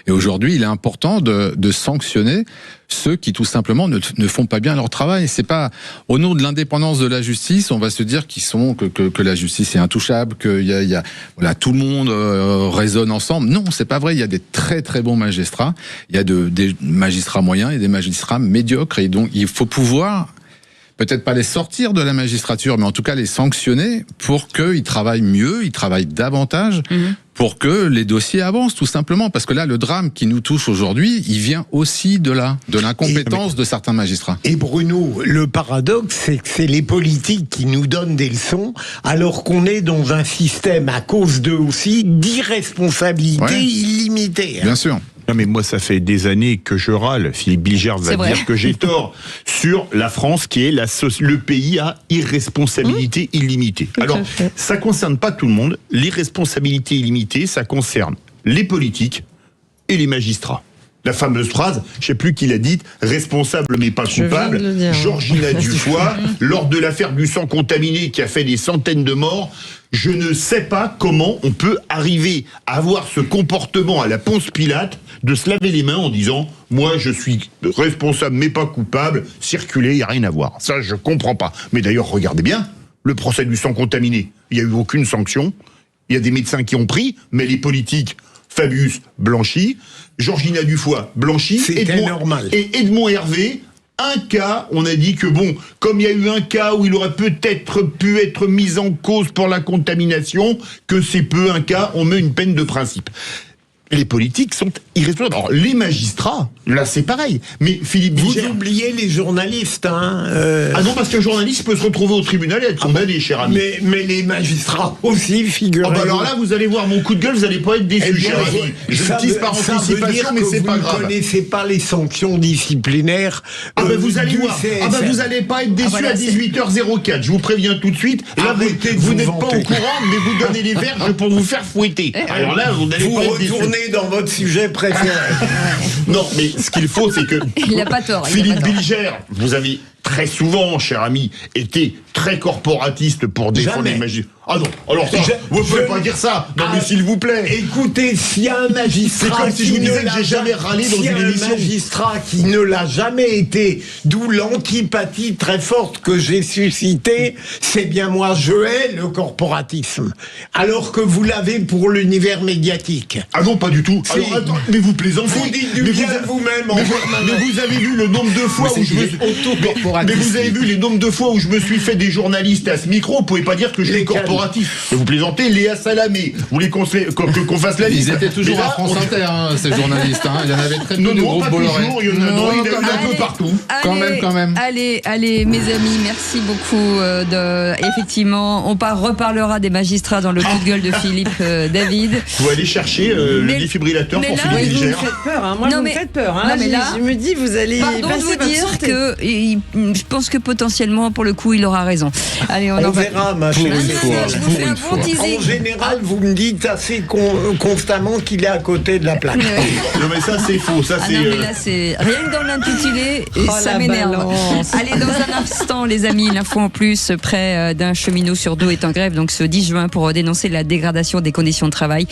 et aujourd'hui il est important de sanctionner ceux qui tout simplement ne font pas bien leur travail. C'est pas au nom de l'indépendance de la justice, on va se dire que la justice est intouchable, que voilà, tout le monde résonne ensemble. Non, c'est pas vrai. Il y a des très très bons magistrats, il y a des magistrats moyens et des magistrats médiocres, et donc il faut pouvoir peut-être pas les sortir de la magistrature, mais en tout cas les sanctionner pour qu'ils travaillent mieux, ils travaillent davantage, pour que les dossiers avancent, tout simplement. Parce que là, le drame qui nous touche aujourd'hui, il vient aussi de l'incompétence de certains magistrats. Et Bruno, le paradoxe, c'est que c'est les politiques qui nous donnent des leçons, alors qu'on est dans un système, à cause d'eux aussi, d'irresponsabilité illimitée. Bien sûr. Non mais moi ça fait des années que je râle, Philippe Bilger va dire que j'ai tort, sur la France qui est le pays à irresponsabilité illimitée. Alors ça concerne pas tout le monde, l'irresponsabilité illimitée ça concerne les politiques et les magistrats. La fameuse phrase, je sais plus qui l'a dite, responsable mais pas coupable, Georgina Dufoy, lors de l'affaire du sang contaminé qui a fait des centaines de morts. Je ne sais pas comment on peut arriver à avoir ce comportement à la Ponce Pilate, de se laver les mains en disant « Moi, je suis responsable mais pas coupable, circuler, il n'y a rien à voir. » Ça, je comprends pas. Mais d'ailleurs, regardez bien, le procès du sang contaminé, il n'y a eu aucune sanction. Il y a des médecins qui ont pris, mais les politiques, Fabius, blanchi, Georgina Dufoy, blanchi, et Edmond Hervé, un cas, on a dit que bon, comme il y a eu un cas où il aurait peut-être pu être mis en cause pour la contamination, que c'est peu un cas, on met une peine de principe. Les politiques sont irresponsables. Alors, les magistrats, là c'est pareil. Mais Philippe Bilger... Vous oubliez les journalistes, hein Ah non, parce qu'un journaliste peut se retrouver au tribunal et être condamné, cher ami. Mais les magistrats aussi, figurez-vous. Alors là, vous allez voir mon coup de gueule, vous n'allez pas être déçu, cher ami. Je le dis par anticipation, mais c'est pas grave. Vous ne connaissez pas les sanctions disciplinaires. Vous allez voir. Vous n'allez pas être déçu à 18h04. Je vous préviens tout de suite. Là, vous n'êtes pas au courant, mais vous donnez les verges pour vous faire fouetter. Alors là, vous n'allez pas être déçu. Dans votre sujet préféré. Non, mais ce qu'il faut, c'est que il n'a pas tort. Philippe Bilger, vous avez très souvent, cher ami, été très corporatiste pour défendre les magistrats. Ah non, alors ça, vous ne pouvez pas dire ça. Non, mais s'il vous plaît. Écoutez, s'il y a un magistrat... C'est comme si je vous disais que j'ai jamais râlé dans une émission. Un magistrat qui ne l'a jamais été, d'où l'antipathie très forte que j'ai suscitée, c'est bien moi, je hais le corporatisme. Alors que vous l'avez pour l'univers médiatique. Ah non, pas du tout. Alors, attends, mais vous plaisantez. Vous dites du bien vous-même. Mais vous avez vu le nombre de fois où je me suis... Mais vous avez vu les nombres de fois où je me suis fait des journalistes à ce micro, vous pouvez pas dire que je suis corporatif. Mais vous plaisantez, Léa Salamé, vous voulez qu'on fasse la liste. Ils étaient toujours à France Inter, ces journalistes. Il y en avait très peu de groupes Bolloré. Il y en a un peu partout. Quand même. Allez, mes amis, merci beaucoup. Effectivement, on reparlera des magistrats dans le coup de gueule de Philippe David. Vous allez chercher le défibrillateur pour Philippe Bilger. Vous me faites peur, moi vous me faites peur. Non, mais là, je me dis, vous allez passer votre dire que je pense que potentiellement, pour le coup, il aura raison. Allez, on verra, ma chérie. Je vous fais un bon teasing. En général, vous me dites assez constamment qu'il est à côté de la plaque. Non, mais ça, c'est faux. Ça, c'est. Non, mais là, c'est rien que dans l'intitulé, ça m'énerve. Allez, dans un instant, les amis, l'info en plus, près d'un cheminot sur deux est en grève, donc ce 10 juin, pour dénoncer la dégradation des conditions de travail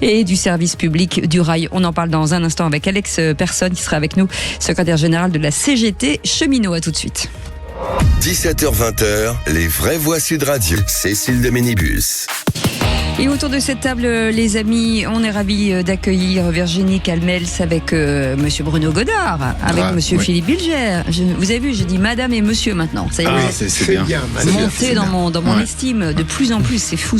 et du service public du rail. On en parle dans un instant avec Alex Personne, qui sera avec nous, secrétaire général de la CGT Cheminot. À tout de suite. 17h-20h, les vraies voix Sud Radio. Cécile de Ménibus. Et autour de cette table, les amis, on est ravis d'accueillir Virginie Calmels avec monsieur Bruno Godard, avec monsieur Philippe Bilger. Vous avez vu, j'ai dit madame et monsieur maintenant. Ça y est, c'est bien. Monté dans mon estime de plus en plus. C'est fou.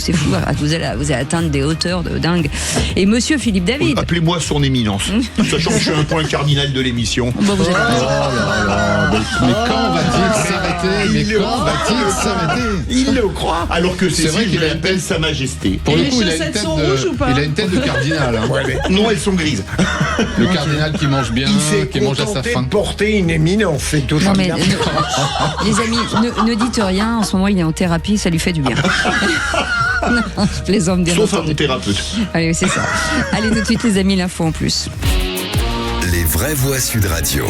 Vous allez atteindre des hauteurs de dingue. Et monsieur Philippe David. Appelez-moi son éminence. Sachant que je suis un point cardinal de l'émission. Bon, vous mais quand va-t-il s'arrêter Il le croit. Alors que c'est vrai qu'il appelle Sa Majesté. Pour le coup, il a une tête de cardinal. Non, elles sont grises. Le cardinal qui mange bien, qui mange à sa faim. De porter une éminence, c'est tout ça. Les amis, ne dites rien. En ce moment, il est en thérapie, ça lui fait du bien. Non, je plaisante bien. Sauf à mon thérapeute. Allez, c'est ça. Allez, tout de suite, les amis, l'info en plus. Les vraies voix Sud Radio.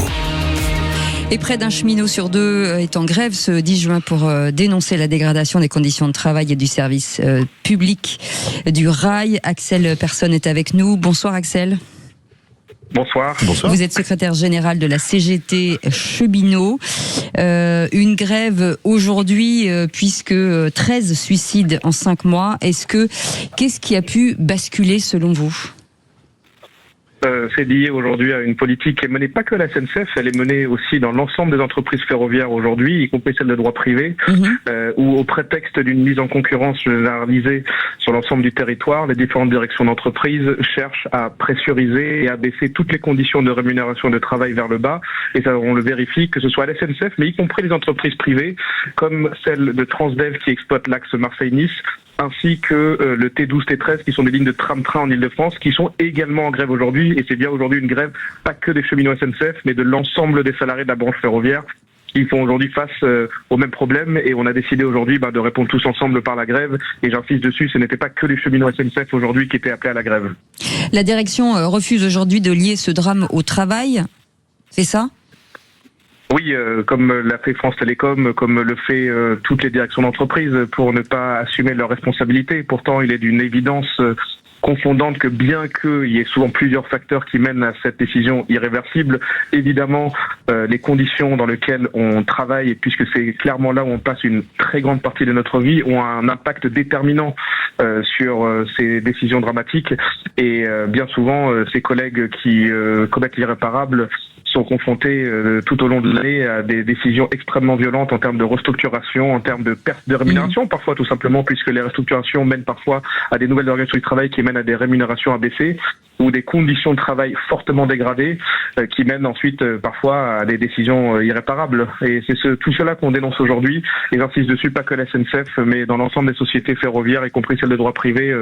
Et près d'un cheminot sur deux est en grève ce 10 juin pour dénoncer la dégradation des conditions de travail et du service public du rail. Axel Persson est avec nous. Bonsoir Axel. Bonsoir. Vous êtes secrétaire général de la CGT Cheminots. Une grève aujourd'hui puisque 13 suicides en 5 mois. Qu'est-ce qui a pu basculer selon vous ? C'est lié aujourd'hui à une politique qui est menée pas que à la SNCF, elle est menée aussi dans l'ensemble des entreprises ferroviaires aujourd'hui, y compris celles de droit privé, où au prétexte d'une mise en concurrence généralisée sur l'ensemble du territoire, les différentes directions d'entreprise cherchent à pressuriser et à baisser toutes les conditions de rémunération de travail vers le bas. Et ça, on le vérifie, que ce soit à la SNCF, mais y compris les entreprises privées, comme celle de Transdev qui exploite l'axe Marseille-Nice, ainsi que le T12, T13, qui sont des lignes de tram-train en Ile-de-France, qui sont également en grève aujourd'hui. Et c'est bien aujourd'hui une grève, pas que des cheminots SNCF, mais de l'ensemble des salariés de la branche ferroviaire, qui font aujourd'hui face au même problème. Et on a décidé aujourd'hui de répondre tous ensemble par la grève. Et j'insiste dessus, ce n'était pas que les cheminots SNCF aujourd'hui qui étaient appelés à la grève. La direction refuse aujourd'hui de lier ce drame au travail, c'est ça ? Oui, comme l'a fait France Télécom, comme le fait toutes les directions d'entreprise, pour ne pas assumer leurs responsabilités. Pourtant, il est d'une évidence confondante que bien qu'il y ait souvent plusieurs facteurs qui mènent à cette décision irréversible, évidemment, les conditions dans lesquelles on travaille, puisque c'est clairement là où on passe une très grande partie de notre vie, ont un impact déterminant sur ces décisions dramatiques. Et bien souvent, ces collègues qui commettent l'irréparable sont confrontés tout au long de l'année à des décisions extrêmement violentes en termes de restructuration, en termes de perte de rémunération, parfois tout simplement, puisque les restructurations mènent parfois à des nouvelles organisations du travail qui mènent à des rémunérations abaissées ou des conditions de travail fortement dégradées qui mènent ensuite parfois à des décisions irréparables. Et c'est tout cela qu'on dénonce aujourd'hui. Et j'insiste dessus, pas que la SNCF, mais dans l'ensemble des sociétés ferroviaires, y compris celles de droit privé,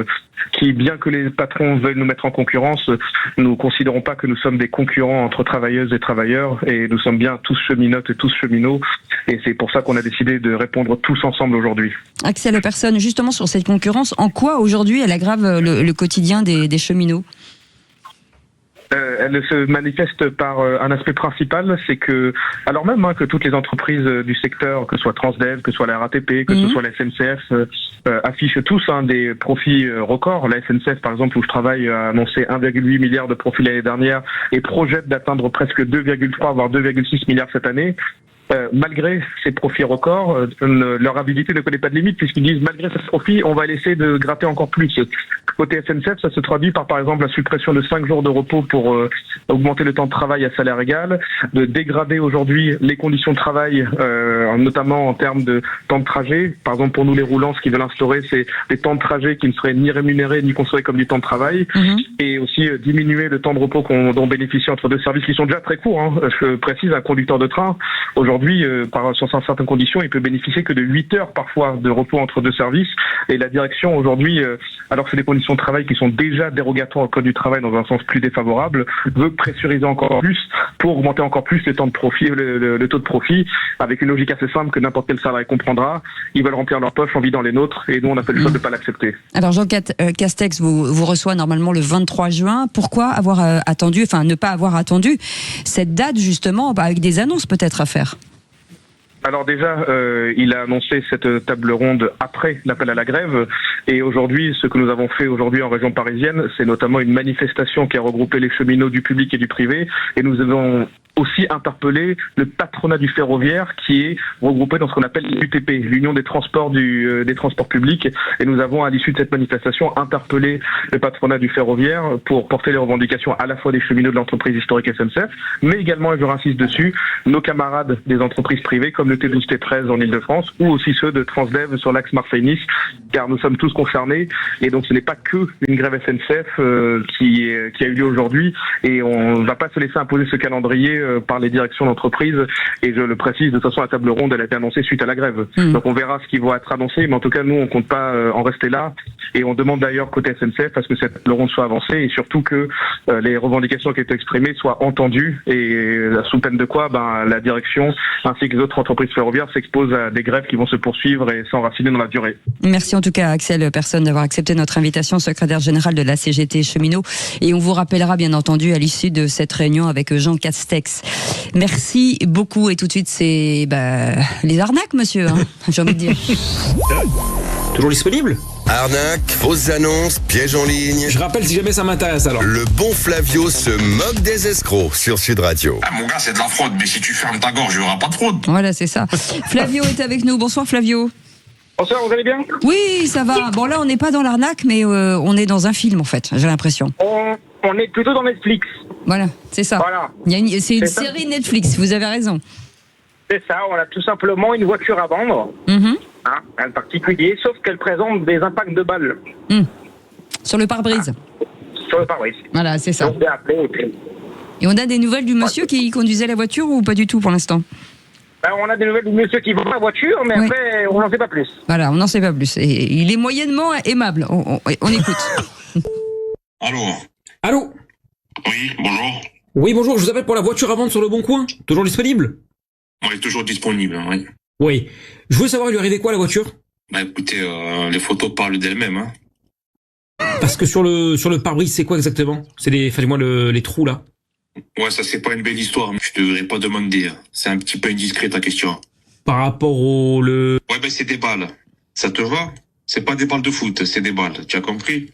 qui, bien que les patrons veuillent nous mettre en concurrence, nous considérons pas que nous sommes des concurrents entre travailleuses et travailleurs, et nous sommes bien tous cheminotes et tous cheminots, et c'est pour ça qu'on a décidé de répondre tous ensemble aujourd'hui. Axel Persson, justement sur cette concurrence, en quoi aujourd'hui elle aggrave le quotidien des cheminots ? Elle se manifeste par un aspect principal, c'est que, alors même que toutes les entreprises du secteur, que ce soit Transdev, que ce soit la RATP, que ce soit la SNCF, affichent tous des profits records. La SNCF, par exemple, où je travaille, a annoncé 1,8 milliard de profits l'année dernière et projette d'atteindre presque 2,3 voire 2,6 milliards cette année. Malgré ces profits records, leur habilité ne connaît pas de limite, puisqu'ils disent malgré ces profits, on va essayer de gratter encore plus. Côté SNCF, ça se traduit par exemple la suppression de 5 jours de repos pour augmenter le temps de travail à salaire égal, de dégrader aujourd'hui les conditions de travail, notamment en termes de temps de trajet. Par exemple, pour nous les roulants, ce qu'ils veulent instaurer, c'est des temps de trajet qui ne seraient ni rémunérés ni considérés comme du temps de travail, et aussi diminuer le temps de repos dont bénéficient entre deux services qui sont déjà très courts. Je précise, un conducteur de train, aujourd'hui, sur certaines conditions, il peut bénéficier que de 8 heures parfois de repos entre deux services. Et la direction aujourd'hui, alors que c'est des conditions de travail qui sont déjà dérogatoires au code du travail dans un sens plus défavorable, veut pressuriser encore plus pour augmenter encore plus le temps de profit, le taux de profit, avec une logique assez simple que n'importe quel salarié comprendra. Ils veulent remplir leur poche en vidant les nôtres, et nous on a fait le choix de ne pas l'accepter. Alors Jean Castex vous reçoit normalement le 23 juin. Pourquoi ne pas avoir attendu cette date justement, avec des annonces peut-être à faire ? Alors déjà, il a annoncé cette table ronde après l'appel à la grève, et aujourd'hui, ce que nous avons fait aujourd'hui en région parisienne, c'est notamment une manifestation qui a regroupé les cheminots du public et du privé, et nous avons aussi interpellé le patronat du ferroviaire qui est regroupé dans ce qu'on appelle l'UTP, l'Union des transports des transports publics, et nous avons à l'issue de cette manifestation interpellé le patronat du ferroviaire pour porter les revendications à la fois des cheminots de l'entreprise historique SNCF, mais également, et je insiste dessus, nos camarades des entreprises privées comme le T12, T13 en Ile-de-France, ou aussi ceux de Transdev sur l'axe Marseille-Nice, car nous sommes tous concernés, et donc ce n'est pas que une grève SNCF qui a eu lieu aujourd'hui, et on ne va pas se laisser imposer ce calendrier par les directions d'entreprise, et je le précise, de toute façon la table ronde elle a été annoncée suite à la grève. Donc on verra ce qui va être annoncé, mais en tout cas nous on compte pas en rester là, Et on demande d'ailleurs côté SNCF à ce que cette table ronde soit avancée et surtout que les revendications qui ont été exprimées soient entendues et sous peine de quoi la direction ainsi que les autres entreprises ferroviaires s'exposent à des grèves qui vont se poursuivre et s'enraciner dans la durée. Merci en tout cas Axel Persson d'avoir accepté notre invitation, secrétaire général de la CGT Cheminots. Et on vous rappellera bien entendu à l'issue de cette réunion avec Jean Castex. Merci beaucoup et tout de suite c'est les arnaques monsieur, j'ai envie de dire. Toujours disponible ? Arnaque, fausses annonces, pièges en ligne. Je rappelle si jamais ça m'intéresse alors. Le bon Flavio se moque des escrocs sur Sud Radio. Ah mon gars, c'est de la fraude, mais si tu fermes ta gorge, il n'y aura pas de fraude. Voilà, c'est ça. Flavio est avec nous. Bonsoir Flavio. Bonsoir, vous allez bien ? Oui, ça va. Bon là, on n'est pas dans l'arnaque, mais on est dans un film en fait, j'ai l'impression. On est plutôt dans Netflix. Voilà, c'est ça. Voilà. C'est une série Netflix, vous avez raison. C'est ça, on a tout simplement une voiture à vendre, un particulier, sauf qu'elle présente des impacts de balles. Sur le pare-brise. Sur le pare-brise. Voilà, c'est ça. Donc, j'ai appelé, et on a des nouvelles du monsieur qui conduisait la voiture ou pas du tout pour l'instant ? On a des nouvelles du monsieur qui vend la voiture, mais après, on n'en sait pas plus. Voilà, on n'en sait pas plus. Et il est moyennement aimable. On écoute. Allô ? Oui, bonjour. Oui, bonjour, je vous appelle pour la voiture à vendre sur le Bon Coin. Toujours disponible ? Oui, toujours disponible, oui. Oui. Je voulais savoir, il lui arrivait quoi, la voiture ? Écoutez, les photos parlent d'elles-mêmes, Parce que sur le pare-brise, c'est quoi exactement ? C'est les trous, là. Ouais, ça c'est pas une belle histoire, mais je devrais pas demander. C'est un petit peu indiscret ta question. Par rapport Ouais, c'est des balles. Ça te va ? C'est pas des balles de foot, c'est des balles. Tu as compris ?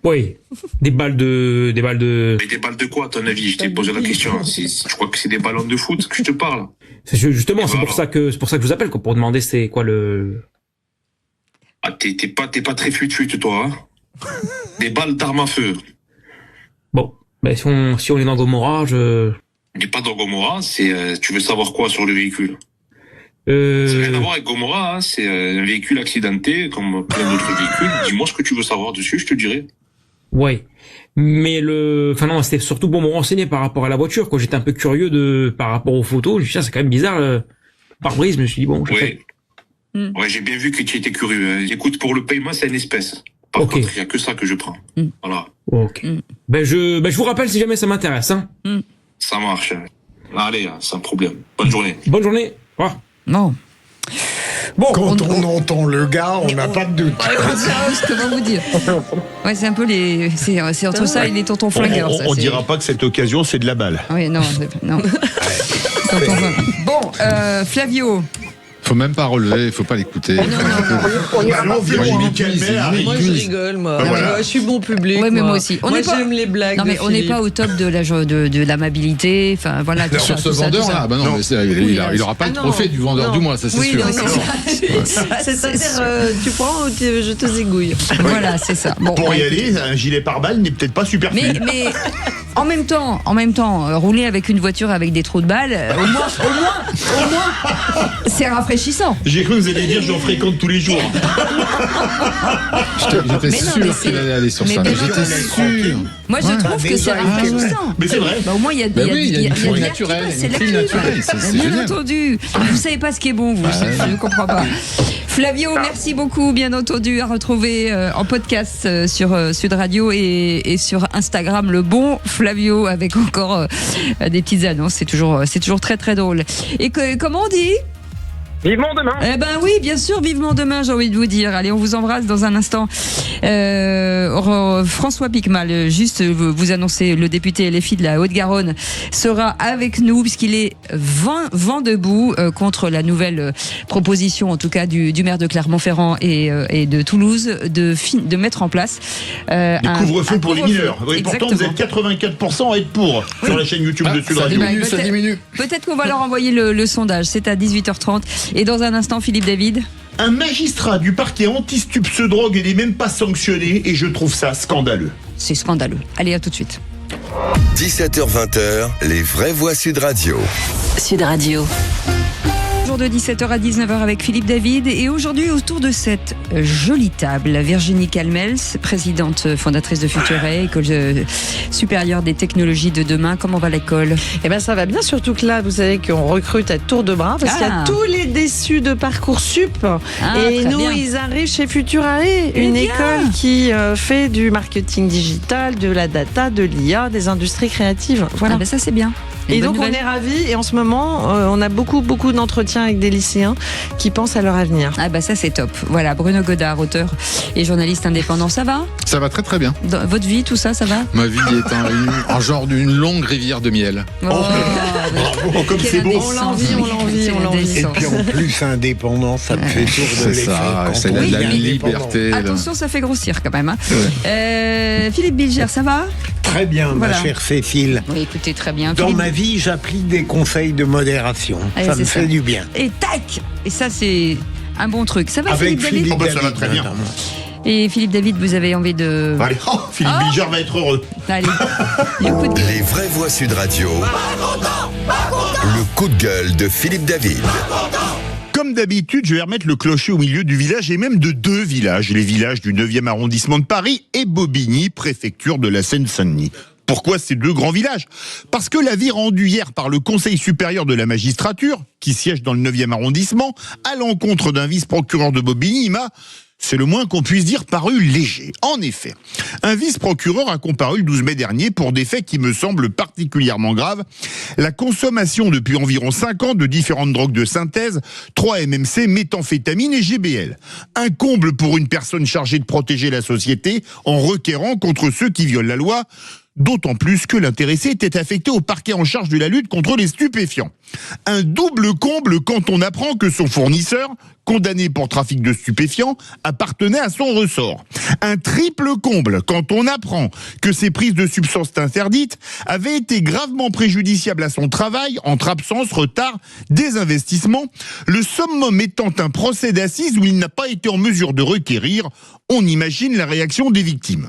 Oui. Des balles de... Mais des balles de quoi, à ton avis ? Je t'ai posé la question. Je crois que c'est des ballons de foot que je te parle. Justement, c'est pour ça que je vous appelle, pour demander c'est quoi le... Ah, t'es pas très fut-fut, toi, Des balles d'armes à feu. Bon, si on est dans Gomorrah, On n'est pas dans Gomorrah, tu veux savoir quoi sur le véhicule ? Ça n'a rien à voir avec Gomorrah, c'est un véhicule accidenté, comme plein d'autres véhicules. Dis-moi ce que tu veux savoir dessus, je te dirai. Ouais. Mais c'était surtout pour me renseigner par rapport à la voiture, quoi. J'étais un peu curieux par rapport aux photos. Je me suis dit, c'est quand même bizarre, pare-brise. Je me suis dit, bon, Ouais, j'ai bien vu que tu étais curieux. Écoute, pour le paiement, c'est une espèce. Par contre, il n'y a que ça que je prends. Voilà. Ok. Je vous rappelle si jamais ça m'intéresse, Ça marche. Allez, sans problème. Bonne journée. Bonne journée. Au revoir. Non. Bon, quand on entend le gars, on n'a pas de doute. Comment vous dire ? Ouais, c'est un peu c'est entre ça et les tontons flingueurs. On dira pas que cette occasion, c'est de la balle. Oui, non. Bon, Flavio. Faut même pas relever, faut pas l'écouter. Moi, je rigole, moi. Je suis bon public. Oui, mais moi aussi. J'aime les blagues. Non, mais on n'est pas au top de l'amabilité. Enfin, voilà. Sur ce vendeur-là, il aura pas le trophée du vendeur du mois, ça c'est sûr. C'est-à-dire, tu prends ou je te zigouille. Voilà, c'est ça. Bon, pour y aller, un gilet pare-balles n'est peut-être pas superflu. Mais en même temps, rouler avec une voiture avec des trous de balles, au moins, c'est rafraîchissant. J'ai cru que vous alliez dire j'en fréquente tous les jours. J'étais sûr qu'il allait aller sur ça. J'étais sûr. Moi, je trouve que c'est rafraîchissant. Mais c'est vrai. Au moins, il y a une fille naturelle. C'est naturel. Bien entendu. Vous savez pas ce qui est bon, vous. Je ne comprends pas. Flavio, merci beaucoup, bien entendu, à retrouver en podcast sur Sud Radio et sur Instagram, le bon Flavio, avec encore des petites annonces. C'est toujours très très drôle. Et comment on dit ? Vivement demain. Eh ben oui, bien sûr, vivement demain, j'ai envie de vous dire. Allez, on vous embrasse dans un instant. François Piquemal, juste vous annoncer, le député LFI de la Haute-Garonne sera avec nous puisqu'il est vent debout contre la nouvelle proposition, en tout cas du maire de Clermont-Ferrand et de Toulouse, de mettre en place des couvre-feux pour les mineurs. Oui, pourtant, vous êtes 84% à être pour sur la chaîne YouTube de Sud Radio. Ça diminue. Peut-être qu'on va leur envoyer le sondage. C'est à 18h30. Et dans un instant, Philippe David. Un magistrat du parquet anti-stupes-drogue n'est même pas sanctionné et je trouve ça scandaleux. C'est scandaleux. Allez, à tout de suite. 17h-20h, les vraies voix Sud Radio. Sud Radio. de 17h à 19h avec Philippe David. Et aujourd'hui, autour de cette jolie table, Virginie Calmels, présidente fondatrice de Futuray, école supérieure des technologies de demain. Comment va l'école ? Eh ben, ça va bien, surtout que là, vous savez qu'on recrute à tour de bras parce qu'il y a tous les déçus de Parcoursup. Et nous, bien. Ils arrivent chez Futuray, une école qui fait du marketing digital, de la data, de l'IA, des industries créatives. Voilà. Ah ben ça, c'est bien. Et donc on est ravis et en ce moment on a beaucoup d'entretiens avec des lycéens qui pensent à leur avenir. Ah bah ça c'est top. Voilà, Bruno Godard, auteur et journaliste indépendant, ça va ? Ça va très très bien. Dans votre vie, tout ça, ça va ? Ma vie est un genre d'une longue rivière de miel. Comme c'est beau. On l'envie. Et puis en plus indépendant, ça te fait tour de l'effet. C'est ça, c'est la liberté. Attention, ça fait grossir quand même. Philippe Bilger, ça va ? Très bien, ma chère Cécile. Oui, écoutez, très bien. Dans ma vie, j'applique des conseils de modération. Ça me fait du bien. Et tac ! Et ça, c'est un bon truc. Ça va, avec Philippe David ? Ça va très bien. Et Philippe David, vous avez envie de... Allez, Philippe Bilger va être heureux. Allez, Les vraies voix Sud Radio. Le coup de gueule de Philippe David. Comme d'habitude, je vais remettre le clocher au milieu du village et même de deux villages. Les villages du 9e arrondissement de Paris et Bobigny, préfecture de la Seine-Saint-Denis. Pourquoi ces deux grands villages ? Parce que l'avis rendu hier par le Conseil supérieur de la magistrature, qui siège dans le 9e arrondissement, à l'encontre d'un vice-procureur de Bobigny, c'est le moins qu'on puisse dire, paru léger. En effet, un vice-procureur a comparu le 12 mai dernier pour des faits qui me semblent particulièrement graves. La consommation depuis environ 5 ans de différentes drogues de synthèse, 3-MMC, méthamphétamine et GBL. Un comble pour une personne chargée de protéger la société en requérant contre ceux qui violent la loi. D'autant plus que l'intéressé était affecté au parquet en charge de la lutte contre les stupéfiants. Un double comble quand on apprend que son fournisseur, condamné pour trafic de stupéfiants, appartenait à son ressort. Un triple comble quand on apprend que ses prises de substances interdites avaient été gravement préjudiciables à son travail, entre absence, retard, désinvestissement, le summum étant un procès d'assises où il n'a pas été en mesure de requérir. On imagine la réaction des victimes.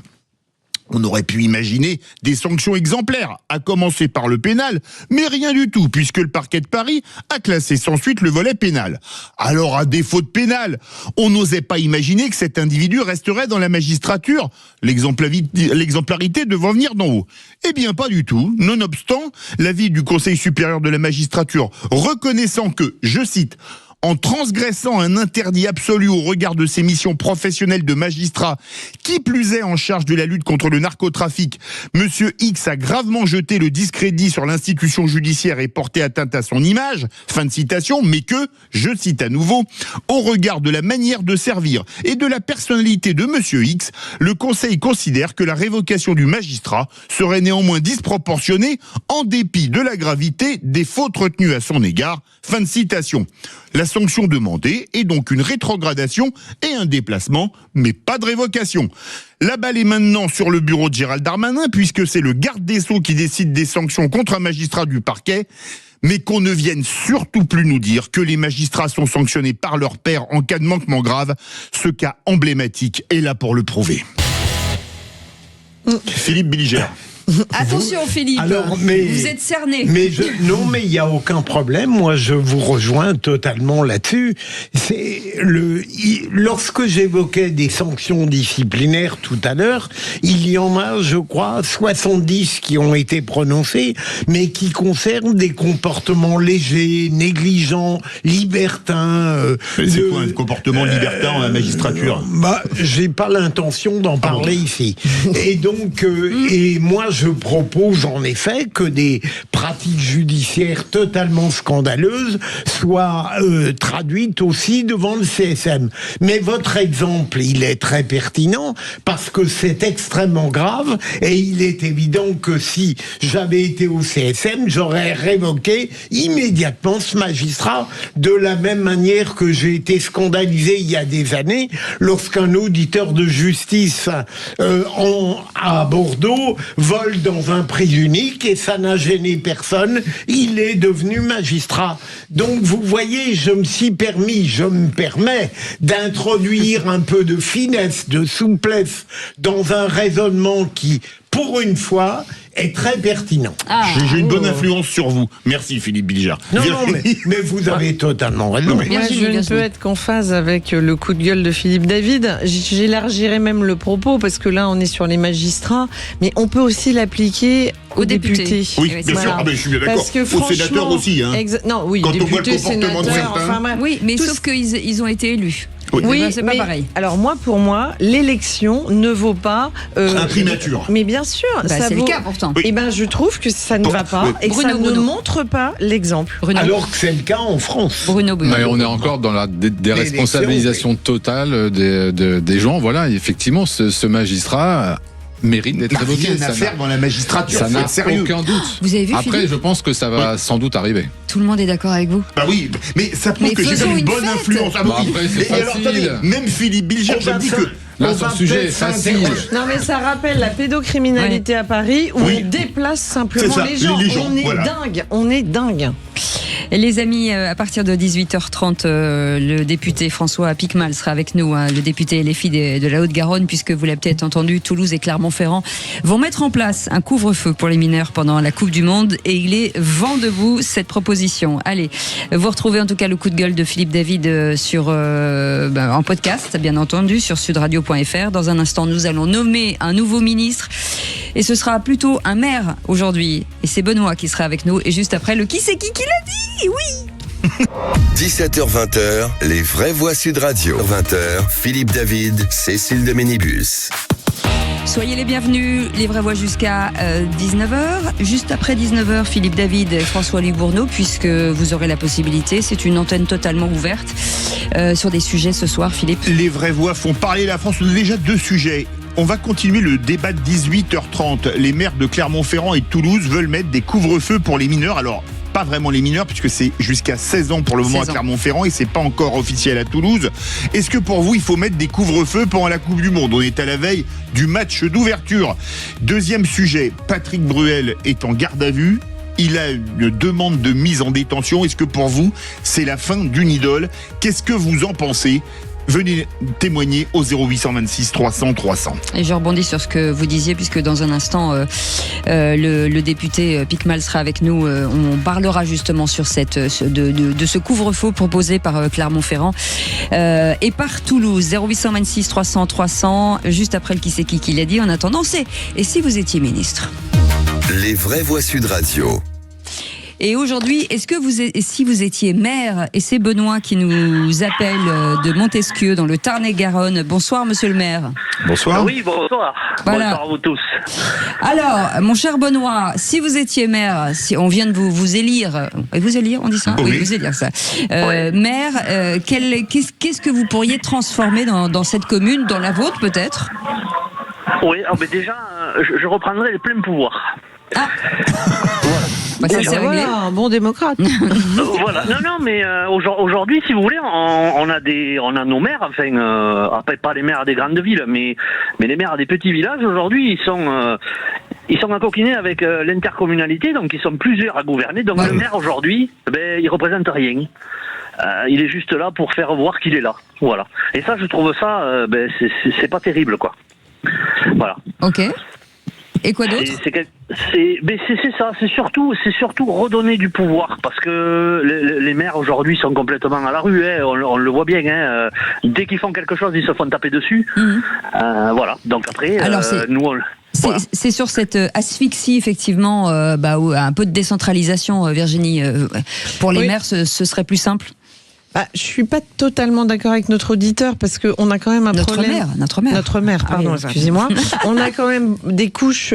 On aurait pu imaginer des sanctions exemplaires, à commencer par le pénal, mais rien du tout, puisque le parquet de Paris a classé sans suite le volet pénal. Alors, à défaut de pénal, on n'osait pas imaginer que cet individu resterait dans la magistrature, l'exemplarité devant venir d'en haut. Eh bien, pas du tout. Nonobstant, l'avis du Conseil supérieur de la magistrature reconnaissant que, je cite, en transgressant un interdit absolu au regard de ses missions professionnelles de magistrat, qui plus est en charge de la lutte contre le narcotrafic, Monsieur X a gravement jeté le discrédit sur l'institution judiciaire et porté atteinte à son image, fin de citation, mais que, je cite à nouveau, au regard de la manière de servir et de la personnalité de Monsieur X, le Conseil considère que la révocation du magistrat serait néanmoins disproportionnée en dépit de la gravité des fautes retenues à son égard, fin de citation. La sanction demandée est donc une rétrogradation et un déplacement, mais pas de révocation. La balle est maintenant sur le bureau de Gérald Darmanin, puisque c'est le garde des Sceaux qui décide des sanctions contre un magistrat du parquet, mais qu'on ne vienne surtout plus nous dire que les magistrats sont sanctionnés par leur père en cas de manquement grave. Ce cas emblématique est là pour le prouver. Philippe Bilger. Attention Philippe, vous êtes cerné. Non, mais il n'y a aucun problème. Moi, je vous rejoins totalement là-dessus. Lorsque j'évoquais des sanctions disciplinaires tout à l'heure, il y en a, je crois, 70 qui ont été prononcées, mais qui concernent des comportements légers, négligents, libertins. C'est quoi un comportement libertin en magistrature ? J'ai pas l'intention d'en parler ici. Et donc, et moi, je propose en effet que des pratiques judiciaires totalement scandaleuses soient traduites aussi devant le CSM. Mais votre exemple, il est très pertinent parce que c'est extrêmement grave et il est évident que si j'avais été au CSM, j'aurais révoqué immédiatement ce magistrat de la même manière que j'ai été scandalisé il y a des années lorsqu'un auditeur de justice à Bordeaux vole dans un prix unique et ça n'a gêné personne, il est devenu magistrat. Donc vous voyez, je me permets d'introduire un peu de finesse, de souplesse dans un raisonnement qui, pour une fois, est très pertinent. J'ai une bonne influence sur vous. Merci Philippe Bilger. Non, mais vous avez totalement raison. Moi, je ne peux être qu'en phase avec le coup de gueule de Philippe David. J'élargirais même le propos, parce que là, on est sur les magistrats, mais on peut aussi l'appliquer aux députés. Oui, bien sûr, je suis bien d'accord. Aux sénateurs aussi. Hein. Non, oui, quand députés, on voit le comportement de certains. Oui, mais sauf qu'ils ont été élus. Oui, c'est pas pareil. Alors pour moi, l'élection ne vaut pas imprimature. Mais bien sûr, ça c'est vaut. le cas pourtant. Eh ben, je trouve que ça ne va pas et que ça ne montre pas l'exemple. Alors que c'est le cas en France. Bruno. Mais on est encore dans la déresponsabilisation totale des gens. Voilà, et effectivement, ce magistrat mérite d'être évoqué. Rien à faire dans la magistrature. Ça n'a aucun doute. Vous avez vu, Après, Philippe, je pense que ça va sans doute arriver. tout le monde est d'accord avec vous. Bah oui, mais ça prouve que j'ai une bonne influence. Bah après, c'est et alors, attendez, même Philippe Bilger, je dis que là, son sujet est facile. Non, mais ça rappelle la pédocriminalité à Paris, où on déplace simplement les gens. On est dingue. Et les amis, à partir de 18h30, le député François Piquemal sera avec nous, hein, le député LFI de la Haute-Garonne, puisque vous l'avez peut-être entendu, Toulouse et Clermont-Ferrand vont mettre en place un couvre-feu pour les mineurs pendant la Coupe du Monde, et il est vent debout cette proposition. Allez, vous retrouvez en tout cas le coup de gueule de Philippe David en podcast, bien entendu, sur sudradio.fr. Dans un instant, nous allons nommer un nouveau ministre, et ce sera plutôt un maire aujourd'hui, et c'est Benoît qui sera avec nous, et juste après le qui c'est qui l'a dit. Oui. 17h-20h, les vraies voix Sud Radio. 20h, Philippe David, Cécile de Ménibus. Soyez les bienvenus, les vraies voix jusqu'à 19h. Juste après 19h, Philippe David et François-Louis Bourneau, puisque vous aurez la possibilité. C'est une antenne totalement ouverte sur des sujets ce soir, Philippe. Les vraies voix font parler la France. On a déjà 2 sujets. On va continuer le débat de 18h30. Les maires de Clermont-Ferrand et de Toulouse veulent mettre des couvre-feux pour les mineurs. Alors, pas vraiment les mineurs, puisque c'est jusqu'à 16 ans pour le moment à Clermont-Ferrand, et c'est pas encore officiel à Toulouse. Est-ce que pour vous, il faut mettre des couvre-feux pendant la Coupe du Monde ? On est à la veille du match d'ouverture. Deuxième sujet, Patrick Bruel est en garde à vue. Il a une demande de mise en détention. Est-ce que pour vous, c'est la fin d'une idole ? Qu'est-ce que vous en pensez ? Venez témoigner au 0826 300 300. Et je rebondis sur ce que vous disiez, puisque dans un instant, le député Piquemal sera avec nous. On parlera justement sur de ce couvre-feu proposé par Clermont-Ferrand et par Toulouse. 0826 300 300, juste après le qui c'est qui l'a dit. En attendant, c'est et si vous étiez ministre ? Les vraies voix Sud Radio. Et aujourd'hui, si vous étiez maire, et c'est Benoît qui nous appelle de Montesquieu dans le Tarn-et-Garonne. Bonsoir, monsieur le maire. Bonsoir. Oui, bonsoir. Voilà. Bonsoir à vous tous. Alors, mon cher Benoît, si vous étiez maire, si on vient de vous élire, vous élire, on dit ça ? Oui, vous élire ça. Maire, qu'est-ce que vous pourriez transformer dans cette commune, dans la vôtre peut-être ? Oui, mais déjà, je reprendrai les pleins pouvoirs. Ah. Bah ça, c'est réglé. Un bon démocrate. Voilà. Non, mais aujourd'hui, si vous voulez, on a nos maires, enfin, après pas les maires des grandes villes, mais les maires des petits villages aujourd'hui, ils sont accoquinés avec l'intercommunalité, donc ils sont plusieurs à gouverner. Donc le maire aujourd'hui, il représente rien. Il est juste là pour faire voir qu'il est là. Voilà. Et ça, je trouve ça, c'est pas terrible, quoi. Voilà. Ok. Et quoi d'autre ? C'est ça, c'est surtout redonner du pouvoir, parce que les maires aujourd'hui sont complètement à la rue, hein, on le voit bien, hein, dès qu'ils font quelque chose, ils se font taper dessus. Voilà, donc après, nous on... Voilà. C'est sur cette asphyxie, effectivement, un peu de décentralisation, Virginie, pour les maires, ce serait plus simple. Je suis pas totalement d'accord avec notre auditeur, parce que on a quand même un problème. Notre mère, pardon, excusez-moi. On a quand même des couches,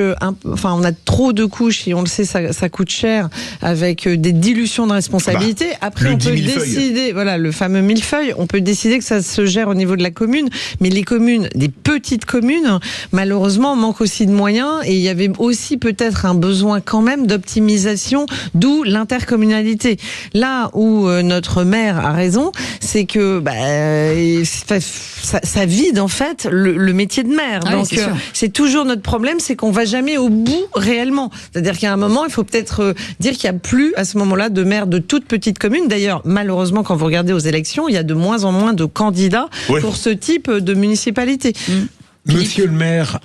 on a trop de couches, et on le sait, ça coûte cher, avec des dilutions de responsabilité. Après, on peut décider, voilà, le fameux millefeuille, on peut décider que ça se gère au niveau de la commune, mais les communes, des petites communes, malheureusement, manquent aussi de moyens, et il y avait aussi peut-être un besoin quand même d'optimisation, d'où l'intercommunalité. Là où notre maire a raison, c'est que ça vide en fait le métier de maire. Donc c'est toujours notre problème, c'est qu'on va jamais au bout réellement. C'est-à-dire qu'il y a un moment, il faut peut-être dire qu'il n'y a plus à ce moment-là de maires de toutes petites communes. D'ailleurs, malheureusement, quand vous regardez aux élections, il y a de moins en moins de candidats pour ce type de municipalité. Monsieur le maire,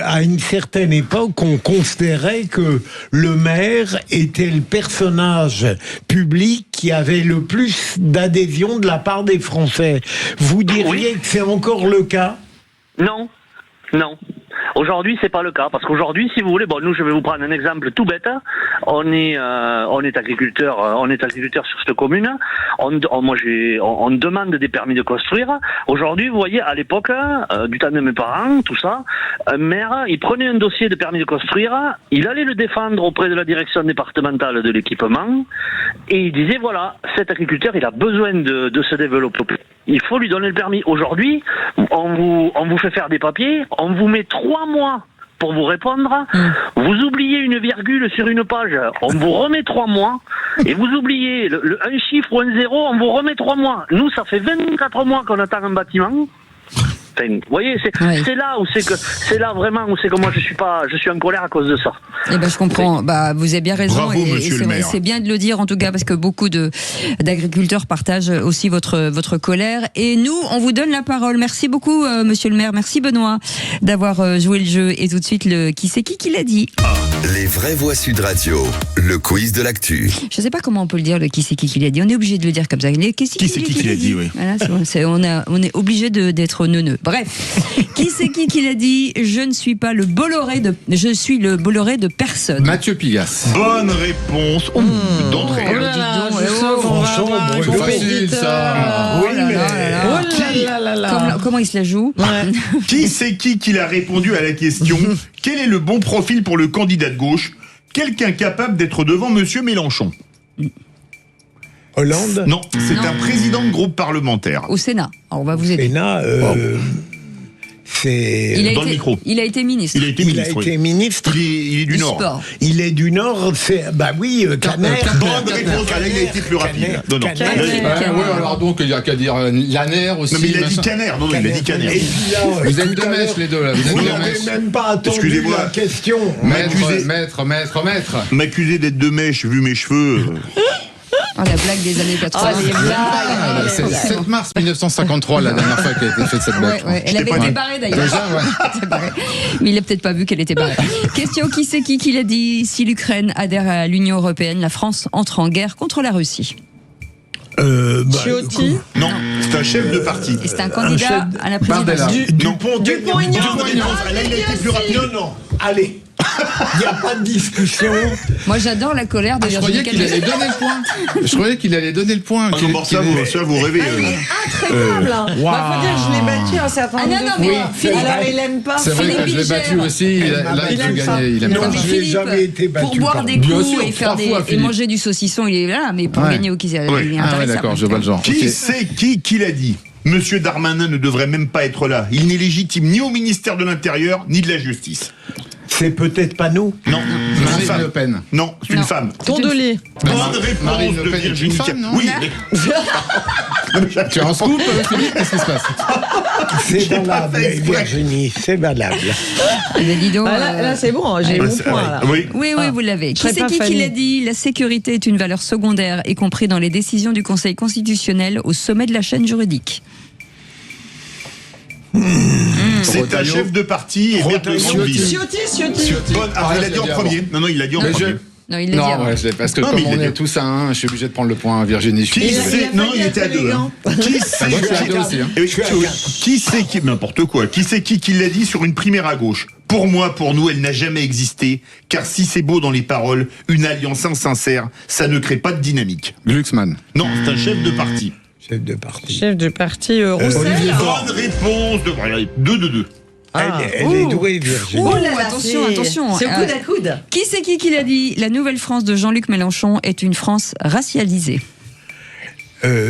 à une certaine époque, on considérait que le maire était le personnage public qui avait le plus d'adhésion de la part des Français. Vous diriez que c'est encore le cas ? Non. Aujourd'hui, c'est pas le cas, parce qu'aujourd'hui, si vous voulez, nous, je vais vous prendre un exemple tout bête. On est agriculteur sur cette commune. On demande des permis de construire. Aujourd'hui, vous voyez, à l'époque, du temps de mes parents, tout ça, un maire, il prenait un dossier de permis de construire, il allait le défendre auprès de la direction départementale de l'équipement, et il disait, voilà, cet agriculteur, il a besoin de se développer. Il faut lui donner le permis. Aujourd'hui, on vous fait faire des papiers, on vous met 3 mois pour vous répondre. Vous oubliez une virgule sur une page, on vous remet 3 mois. Et vous oubliez un chiffre ou un zéro, on vous remet 3 mois. Nous, ça fait 24 mois qu'on attend un bâtiment. Enfin, vous voyez, c'est là vraiment où c'est que moi je suis en colère à cause de ça. Eh ben je comprends. Vous avez bien raison. Bravo, monsieur le maire. C'est bien de le dire en tout cas parce que beaucoup d'agriculteurs partagent aussi votre colère. Et nous, on vous donne la parole. Merci beaucoup, monsieur le maire. Merci Benoît d'avoir joué le jeu. Et tout de suite le qui c'est qui l'a dit. Les vraies voix Sud Radio, le quiz de l'actu. Je sais pas comment on peut le dire le qui c'est qui l'a dit. On est obligé de le dire comme ça. Qui c'est qui l'a dit, oui. Voilà, on est obligé d'être neuneux. Bref, qui c'est qui l'a dit? Je ne suis pas le Bolloré je suis le Bolloré de personne. Mathieu Pigasse. Bonne réponse. D'entrée. C'est facile ça. Oui, mais Comment il se la joue? Qui c'est qui l'a répondu à la question quel est le bon profil pour le candidat de gauche? Quelqu'un capable d'être devant Monsieur Mélenchon. Hollande? Non, c'est un président de groupe parlementaire. Au Sénat. Alors, on va vous aider. Sénat, c'est... Dans le micro. Il a été ministre. Il a été ministre. Il est du Nord. Sport. Il est du Nord, Caner. Bonne réponse. Là, il a été plus rapide. Non. Alors donc, il n'y a qu'à dire Laner aussi. Non, mais il a dit Caner. Non, il a dit Caner. Vous êtes deux mèches, les deux, là. Vous n'avez même pas attendu la question. Maître. M'accuser d'être de mèche, vu mes cheveux. La blague des années 80. C'est le 7 mars 1953, la dernière fois qu'elle a été faite cette blague. Elle avait été barrée d'ailleurs. Déjà, Mais il n'a peut-être pas vu qu'elle était barrée. Question qui c'est qui l'a dit? Si l'Ukraine adhère à l'Union Européenne, la France entre en guerre contre la Russie. Ciotti? Non, c'est un chef de parti. Et c'est un candidat à la présidence. Dupont-Aignan. Là, il a été plus rapide. Non. Allez. Il n'y a pas de discussion. Moi, j'adore la colère de Virginie Calmette. Je croyais qu'il allait donner le point. Comment ça, vous rêvez. Intraitable. Faut dire que je l'ai battu un certain nombre de fois. Alors, il aime pas. C'est vrai que je l'ai battu aussi. Là, il peut gagner. Il aime pas. Non, je n'ai jamais été battu. Pour boire des coups et manger du saucisson, il est là. Mais pour gagner au qui, il est intéressant. Ah, d'accord, je vois le genre. Qui c'est qui l'a dit? Monsieur Darmanin ne devrait même pas être là. Il n'est légitime ni au ministère de l'Intérieur, ni de la Justice. C'est peut-être pas nous. Non, Marine Le Pen. Non, c'est une femme. Tondelier. Bonne réponse Marine Le Pen de Virginie est une femme, non? Oui. Tu as un scoop, Philippe? Qu'est-ce qui se passe? C'est valable, Virginie, c'est valable. Dis donc, là, c'est bon, j'ai mon point. Là. Oui, vous l'avez. Qui c'est qui l'a dit? La sécurité est une valeur secondaire, y compris dans les décisions du Conseil constitutionnel au sommet de la chaîne juridique. C'est un chef de parti et maire de grande ville. Ciotti. Il l'a dit en premier. Non, il l'a dit en premier. Non, il l'a dit. Parce que comme on est tous à 1, je suis obligé de prendre le point, Virginie. Non, il était à 2. Qui c'est qui n'importe quoi. Qui c'est qui l'a dit sur une primaire à gauche? Pour moi, pour nous, elle n'a jamais existé, car si c'est beau dans les paroles, une alliance insincère, ça ne crée pas de dynamique. Glucksmann. Non, c'est un chef de parti. Chef de parti Roussel. Bonne réponse de 2-2. Elle est douée, Virginie. Attention. C'est au coude à coude. Qui c'est qui l'a dit? La nouvelle France de Jean-Luc Mélenchon est une France racialisée.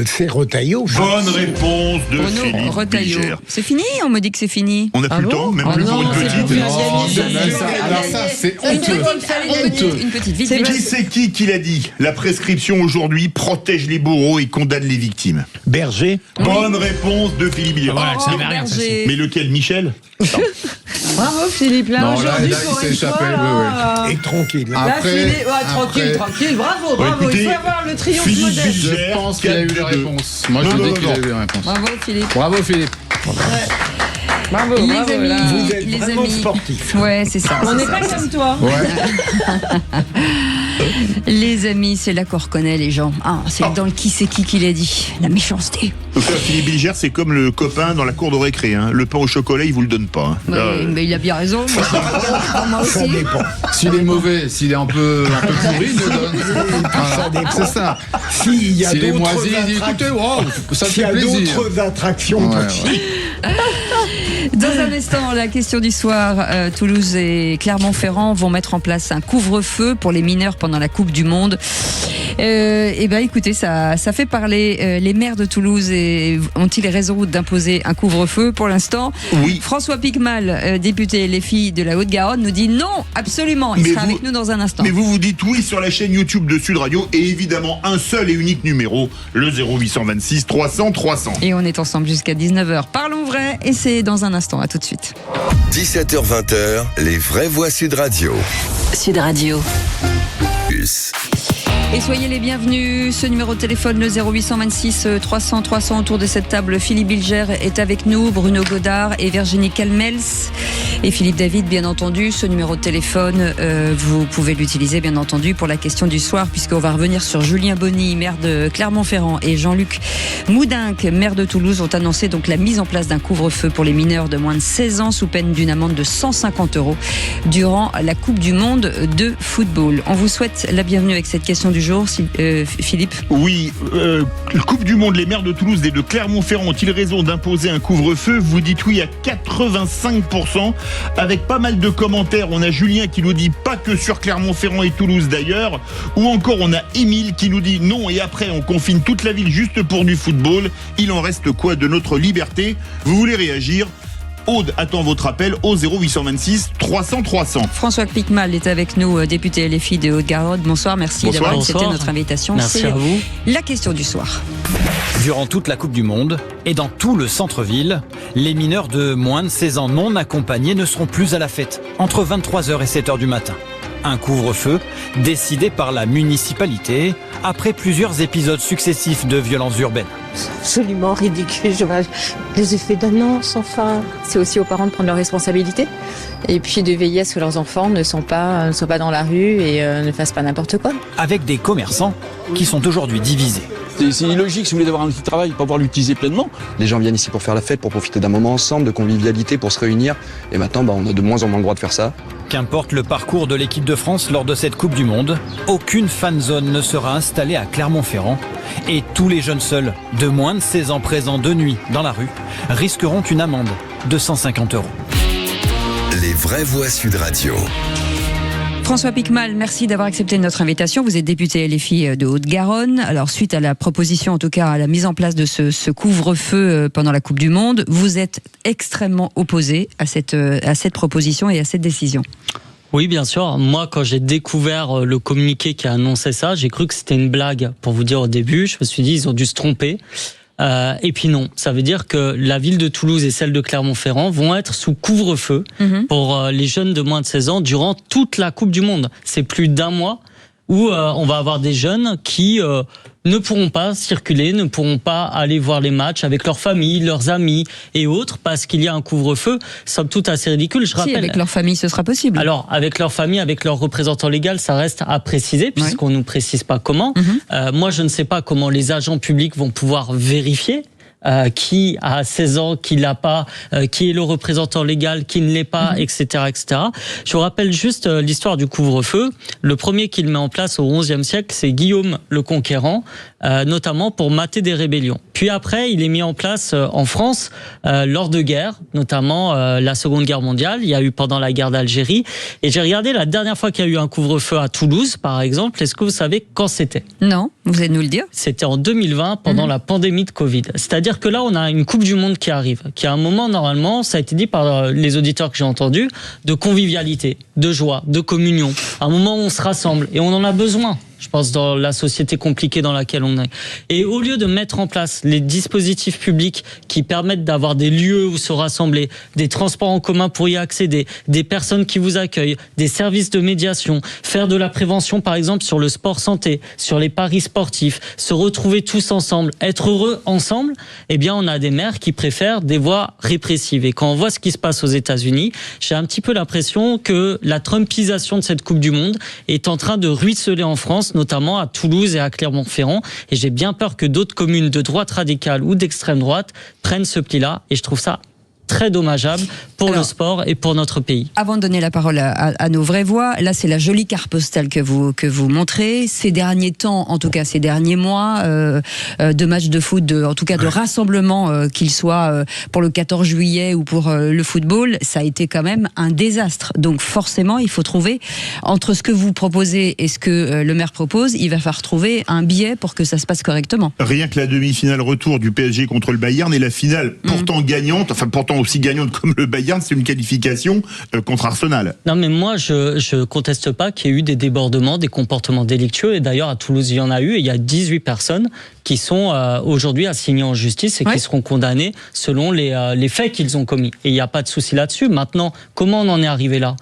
C'est Retailleau. Bonne réponse de Philippe Retailleau. Bilger. C'est fini? On me dit que c'est fini. On n'a plus le temps, même plus pour une petite. Alors ça, c'est honteux. Une petite vite. Qui c'est qui l'a dit? La prescription aujourd'hui protège les bourreaux et condamne les victimes. Berger. Bonne réponse de Philippe Bilger. Mais lequel? Michel? Bravo Philippe, là aujourd'hui il s'est échappé. Et tranquille. Tranquille, bravo. Il faut avoir le triomphe modeste. Je pense qu'il a eu les réponses. Moi, je dis qu'il a eu les réponses. Bravo Philippe. Bravo Philippe. Bravo, Les bravo, amis, là. Vous êtes les vraiment amis. sportifs. Ouais, c'est ça. On n'est pas comme toi. Les amis, c'est là qu'on reconnaît les gens. Ah, c'est dans le qui c'est qui l'a dit. La méchanceté. Donc là, Philippe Bilger, c'est comme le copain dans la cour de récré. Hein. Le pain au chocolat, il vous le donne pas. Hein. Ouais, mais il a bien raison. Moi aussi. Ça dépend. S'il est mauvais, s'il est un peu pourri, il le donne. Voilà, c'est ça. S'il y a S'il est d'autres moisi, il dit écoutez, wow, ça me s'il y fait a plaisir. d'autres attractions Ouais, possibles. Dans un instant, la question du soir. Toulouse et Clermont-Ferrand vont mettre en place un couvre-feu pour les mineurs pendant la Coupe du Monde. Eh ben, écoutez, ça fait parler. Les maires de Toulouse ont-ils raison d'imposer un couvre-feu pour l'instant? Oui. François Picmal, député Les Filles de la Haute-Garonne, nous dit non, absolument. Il sera avec nous dans un instant. Mais vous dites oui sur la chaîne YouTube de Sud Radio et évidemment un seul et unique numéro, le 0826 300 300. Et on est ensemble jusqu'à 19h. Parlons vrai et c'est dans un instant. À tout de suite. 17h-20h, les vraies voix Sud Radio. Sud Radio. Et soyez les bienvenus. Ce numéro de téléphone, le 0826 300 300. Autour de cette table, Philippe Bilger est avec nous, Bruno Godard et Virginie Calmels. Et Philippe David, bien entendu. Ce numéro de téléphone, vous pouvez l'utiliser, bien entendu, pour la question du soir, puisqu'on va revenir sur Julien Bonny, maire de Clermont-Ferrand, et Jean-Luc Moudinque, maire de Toulouse, ont annoncé donc la mise en place d'un couvre-feu pour les mineurs de moins de 16 ans, sous peine d'une amende de 150 € durant la Coupe du Monde de football. On vous souhaite la bienvenue avec cette question du jour, Philippe. Oui, Coupe du Monde, les maires de Toulouse et de Clermont-Ferrand ont-ils raison d'imposer un couvre-feu? Vous dites oui à 85%, avec pas mal de commentaires. On a Julien qui nous dit pas que sur Clermont-Ferrand et Toulouse d'ailleurs, ou encore on a Émile qui nous dit non et après on confine toute la ville juste pour du football. Il en reste quoi de notre liberté? Vous voulez réagir? Aude attend votre appel au 0826 300 300. François Picmal est avec nous, député LFI de Haute-Garonne. Bonsoir, merci d'avoir accepté notre invitation. Merci à vous. La question du soir. Durant toute la Coupe du Monde et dans tout le centre-ville, les mineurs de moins de 16 ans non accompagnés ne seront plus à la fête entre 23h et 7h du matin. Un couvre-feu décidé par la municipalité après plusieurs épisodes successifs de violences urbaines. Absolument ridicule. Je vois les effets d'annonce, enfin. C'est aussi aux parents de prendre leurs responsabilités et puis de veiller à ce que leurs enfants ne soient pas dans la rue et ne fassent pas n'importe quoi. Avec des commerçants qui sont aujourd'hui divisés. C'est illogique si vous voulez d'avoir un outil de travail, pas pouvoir l'utiliser pleinement. Les gens viennent ici pour faire la fête, pour profiter d'un moment ensemble, de convivialité, pour se réunir. Et maintenant, on a de moins en moins le droit de faire ça. Qu'importe le parcours de l'équipe de France lors de cette Coupe du Monde, aucune fan zone ne sera installée à Clermont-Ferrand. Et tous les jeunes seuls, de moins de 16 ans présents de nuit dans la rue, risqueront une amende de 150 €. Les vraies voix Sud Radio. François Picmal, merci d'avoir accepté notre invitation. Vous êtes député LFI de Haute-Garonne. Alors, suite à la proposition, en tout cas à la mise en place de ce couvre-feu pendant la Coupe du Monde, vous êtes extrêmement opposé à cette proposition et à cette décision. Oui, bien sûr. Moi, quand j'ai découvert le communiqué qui a annoncé ça, j'ai cru que c'était une blague. Pour vous dire au début, je me suis dit, ils ont dû se tromper. Et puis non, ça veut dire que la ville de Toulouse et celle de Clermont-Ferrand vont être sous couvre-feu pour les jeunes de moins de 16 ans durant toute la Coupe du Monde. C'est plus d'un mois où on va avoir des jeunes qui ne pourront pas circuler, ne pourront pas aller voir les matchs avec leur famille, leurs amis et autres, parce qu'il y a un couvre-feu, somme toute assez ridicule. Je rappelle. Avec leur famille, ce sera possible. Alors, avec leur famille, avec leur représentant légal, ça reste à préciser, puisqu'on ne nous précise pas comment. Moi, je ne sais pas comment les agents publics vont pouvoir vérifier qui a 16 ans, qui l'a pas, qui est le représentant légal, qui ne l'est pas, etc., etc. Je vous rappelle juste l'histoire du couvre-feu. Le premier qu'il met en place au XIe siècle, c'est Guillaume le Conquérant, notamment pour mater des rébellions. Puis après, il est mis en place en France lors de guerres, notamment la Seconde Guerre mondiale. Il y a eu pendant la guerre d'Algérie. Et j'ai regardé la dernière fois qu'il y a eu un couvre-feu à Toulouse, par exemple. Est-ce que vous savez quand c'était? Non, vous allez nous le dire. C'était en 2020, pendant la pandémie de Covid. C'est-à-dire que là, on a une Coupe du Monde qui arrive, qui a un moment, normalement, ça a été dit par les auditeurs que j'ai entendus, de convivialité, de joie, de communion. Un moment où on se rassemble. Et on en a besoin. je pense, dans la société compliquée dans laquelle on est. Et au lieu de mettre en place les dispositifs publics qui permettent d'avoir des lieux où se rassembler, des transports en commun pour y accéder, des personnes qui vous accueillent, des services de médiation, faire de la prévention par exemple sur le sport santé, sur les paris sportifs, se retrouver tous ensemble, être heureux ensemble, eh bien on a des maires qui préfèrent des voies répressives. Et quand on voit ce qui se passe aux États-Unis, j'ai un petit peu l'impression que la trumpisation de cette Coupe du Monde est en train de ruisseler en France, notamment à Toulouse et à Clermont-Ferrand. Et j'ai bien peur que d'autres communes de droite radicale ou d'extrême droite prennent ce pli-là. Et je trouve ça très dommageable pour le sport et pour notre pays. Avant de donner la parole à nos vraies voix, là c'est la jolie carte postale que vous montrez. Ces derniers temps, en tout cas ces derniers mois, de matchs de foot, en tout cas de rassemblements, qu'ils soient pour le 14 juillet ou pour le football, ça a été quand même un désastre. Donc forcément, il faut trouver, entre ce que vous proposez et ce que le maire propose, il va falloir trouver un biais pour que ça se passe correctement. Rien que la demi-finale retour du PSG contre le Bayern et la finale pourtant gagnante, enfin pourtant aussi gagnante comme le Bayern, c'est une qualification contre Arsenal. Non mais moi je conteste pas qu'il y ait eu des débordements, des comportements délictueux, et d'ailleurs à Toulouse il y en a eu, et il y a 18 personnes qui sont aujourd'hui assignées en justice et qui seront condamnées selon les faits qu'ils ont commis. Et il n'y a pas de souci là-dessus. Maintenant, comment on en est arrivé là ?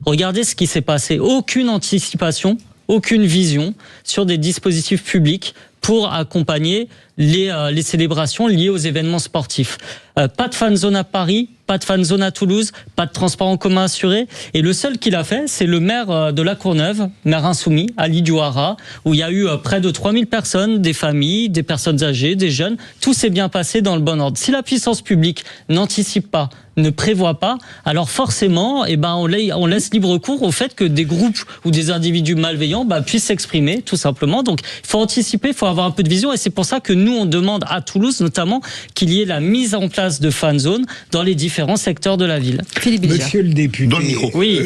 Regardez ce qui s'est passé. Aucune anticipation, aucune vision sur des dispositifs publics pour accompagner les célébrations liées aux événements sportifs. Pas de fan zone à Paris, pas de fan zone à Toulouse, pas de transport en commun assuré. Et le seul qui l'a fait, c'est le maire de La Courneuve, maire insoumis, Ali Diouara, où il y a eu près de 3000 personnes, des familles, des personnes âgées, des jeunes. Tout s'est bien passé dans le bon ordre. Si la puissance publique n'anticipe pas, ne prévoit pas, alors forcément, on laisse libre cours au fait que des groupes ou des individus malveillants puissent s'exprimer, tout simplement. Donc, il faut anticiper, il faut avoir un peu de vision, et c'est pour ça que nous, on demande à Toulouse, notamment, qu'il y ait la mise en place de fan zones dans les différents secteurs de la ville. Philippe Bilger. Monsieur le député, dans le micro. Oui.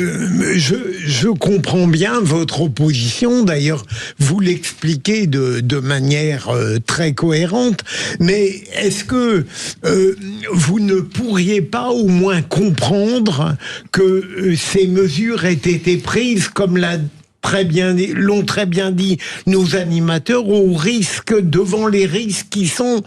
Je comprends bien votre opposition. D'ailleurs, vous l'expliquez de manière très cohérente. Mais est-ce que vous ne pourriez pas au moins comprendre que ces mesures aient été prises comme l'ont très bien dit nos animateurs, au risque, devant les risques qui sont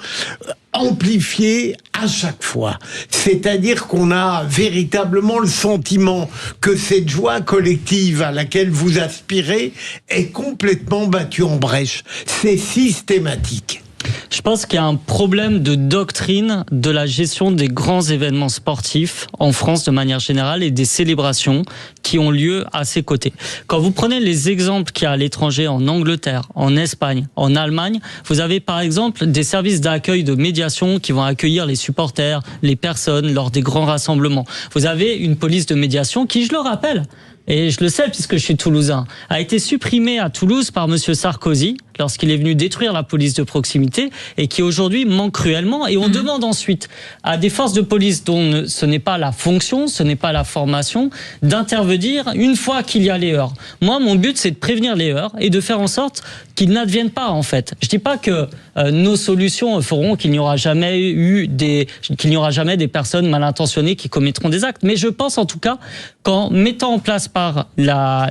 amplifiés à chaque fois. C'est-à-dire qu'on a véritablement le sentiment que cette joie collective à laquelle vous aspirez est complètement battue en brèche. C'est systématique. Je pense qu'il y a un problème de doctrine de la gestion des grands événements sportifs en France de manière générale et des célébrations qui ont lieu à ses côtés. Quand vous prenez les exemples qu'il y a à l'étranger, en Angleterre, en Espagne, en Allemagne, vous avez par exemple des services d'accueil de médiation qui vont accueillir les supporters, les personnes lors des grands rassemblements. Vous avez une police de médiation qui, je le rappelle, et je le sais puisque je suis toulousain, a été supprimée à Toulouse par monsieur Sarkozy lorsqu'il est venu détruire la police de proximité, et qui aujourd'hui manque cruellement. Et on demande ensuite à des forces de police dont ce n'est pas la fonction, ce n'est pas la formation, d'intervenir une fois qu'il y a les heurts. Moi, mon but, c'est de prévenir les heurts et de faire en sorte qu'ils n'adviennent pas, en fait. Je dis pas que nos solutions feront qu'il n'y aura jamais des personnes mal intentionnées qui commettront des actes. Mais je pense en tout cas qu'en mettant en place par la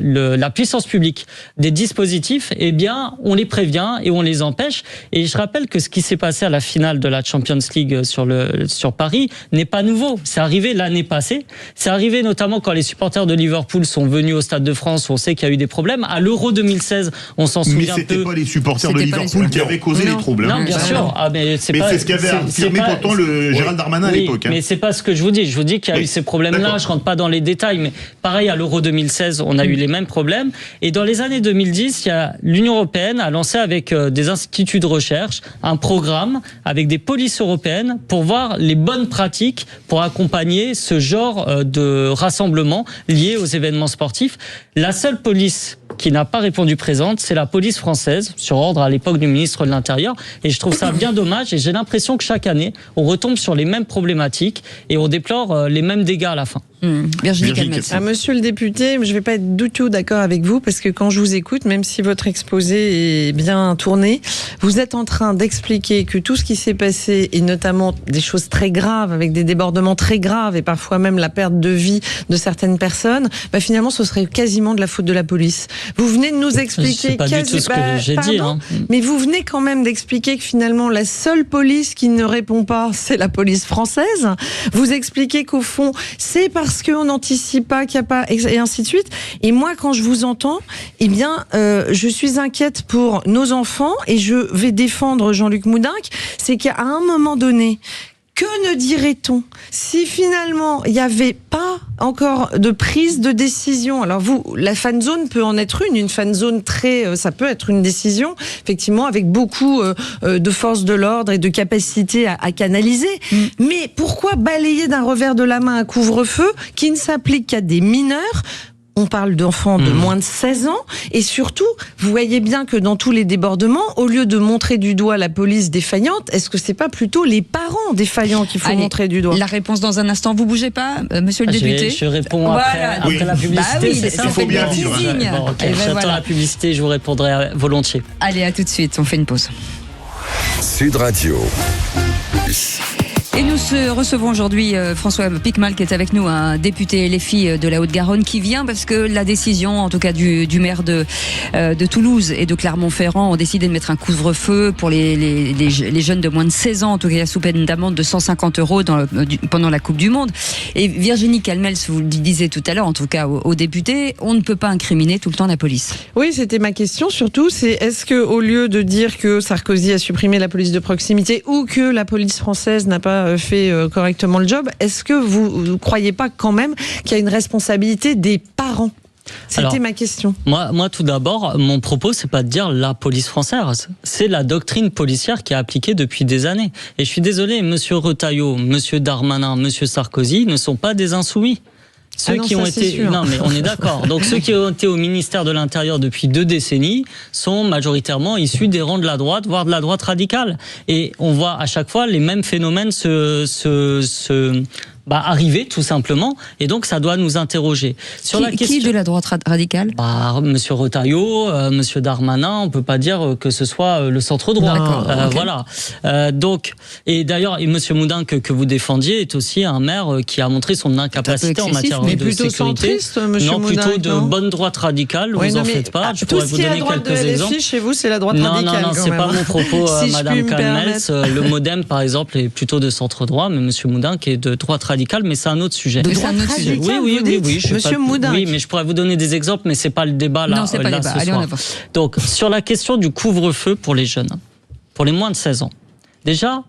puissance publique des dispositifs, eh bien, on les prévient et on les empêche. Et je rappelle que ce qui s'est passé à la finale de la Champions League sur Paris n'est pas nouveau. C'est arrivé l'année passée. C'est arrivé notamment quand les supporters de Liverpool sont venus au Stade de France. On sait qu'il y a eu des problèmes. À l'Euro 2016, on s'en souvient peu. Mais c'était pas les supporters de Liverpool qui avaient causé les troubles. Non, bien sûr. Mais c'est ce qu'avait affirmé pourtant le Gérald Darmanin à l'époque. Mais c'est pas ce que je vous dis. Je vous dis qu'il y a eu ces problèmes-là. Je rentre pas dans les détails, mais pareil à l'Euro 2016, on a eu les mêmes problèmes. Et dans les années 2010, l'Union européenne a lancé avec des instituts de recherche un programme avec des polices européennes pour voir les bonnes pratiques pour accompagner ce genre de rassemblement lié aux événements sportifs. La seule police qui n'a pas répondu présente, c'est la police française, sur ordre à l'époque du ministre de l'Intérieur. Et je trouve ça bien dommage. Et j'ai l'impression que chaque année, on retombe sur les mêmes problématiques et on déplore les mêmes dégâts à la fin. Virginie Calmette. Monsieur le député, proximité, je ne vais pas être du tout d'accord avec vous, parce que quand je vous écoute, même si votre exposé est bien tourné, vous êtes en train d'expliquer que tout ce qui s'est passé, et notamment des choses très graves, avec des débordements très graves, et parfois même la perte de vie de certaines personnes, finalement ce serait quasiment de la faute de la police. Vous venez de nous expliquer... C'est pas du tout ce que j'ai dit. Hein. Mais vous venez quand même d'expliquer que finalement la seule police qui ne répond pas, c'est la police française. Vous expliquez qu'au fond, c'est parce qu'on n'anticipe pas, qu'il n'y a pas... et ainsi de suite. Et moi, quand je vous entends, je suis inquiète pour nos enfants, et je vais défendre Jean-Luc Moudenc, c'est qu'à un moment donné, que ne dirait-on si finalement il n'y avait pas encore de prise de décision? Alors la fan zone peut en être une fan zone ça peut être une décision, effectivement, avec beaucoup de force de l'ordre et de capacité à canaliser. Mais pourquoi balayer d'un revers de la main un couvre-feu qui ne s'applique qu'à des mineurs? On parle d'enfants de moins de 16 ans, et surtout, vous voyez bien que dans tous les débordements, au lieu de montrer du doigt la police défaillante, est-ce que c'est pas plutôt les parents défaillants qu'il faut montrer du doigt? La réponse dans un instant. Vous bougez pas, monsieur le député? Je réponds après la publicité. C'est ça, il faut bien vivre. J'attends la publicité, je vous répondrai volontiers. Allez, à tout de suite, on fait une pause. Sud Radio. Et nous recevons aujourd'hui François Piquemal, qui est avec nous, un député LFI de la Haute-Garonne, qui vient parce que la décision, en tout cas du maire de Toulouse et de Clermont-Ferrand, ont décidé de mettre un couvre-feu pour les jeunes de moins de 16 ans, en tout cas sous peine d'amende de 150 € pendant la Coupe du Monde. Et Virginie Calmels, vous le disiez tout à l'heure, en tout cas aux députés, on ne peut pas incriminer tout le temps la police. Oui, c'était ma question surtout, c'est est-ce que au lieu de dire que Sarkozy a supprimé la police de proximité ou que la police française n'a pas fait correctement le job, est-ce que vous ne croyez pas quand même qu'il y a une responsabilité des parents? C'était ma question. Moi, tout d'abord, mon propos, c'est pas de dire la police française. C'est la doctrine policière qui est appliquée depuis des années. Et je suis désolé, monsieur Retailleau, monsieur Darmanin, monsieur Sarkozy ne sont pas des insoumis. Ceux qui ont été, non mais on est d'accord. Donc ceux qui ont été au ministère de l'Intérieur depuis 2 décennies sont majoritairement issus des rangs de la droite, voire de la droite radicale. Et on voit à chaque fois les mêmes phénomènes arriver tout simplement, et donc ça doit nous interroger sur la question. Qui de la droite radicale? Monsieur Retailleau, monsieur Darmanin, on peut pas dire que ce soit le centre droit. Okay. Voilà. Donc, et d'ailleurs, et monsieur Moudenc que vous défendiez est aussi un maire qui a montré son incapacité en matière de sécurité. Centriste, monsieur non, Moudenc, plutôt de bonne droite radicale. Vous en faites pas. Je pourrais vous donner quelques exemples. Chez vous, c'est la droite radicale. Non, c'est pas mon propos, madame Calmels. Le MoDem, par exemple, est plutôt de centre droit, mais monsieur Moudenc est de droite radicale. Mais c'est un autre sujet. De droite radicale, oui. Monsieur Moudenc. Oui, mais je pourrais vous donner des exemples, mais c'est pas le débat là. Non, c'est pas le débat. Allez, on avance. Donc, sur la question du couvre-feu pour les jeunes, pour les moins de 16 ans, déjà,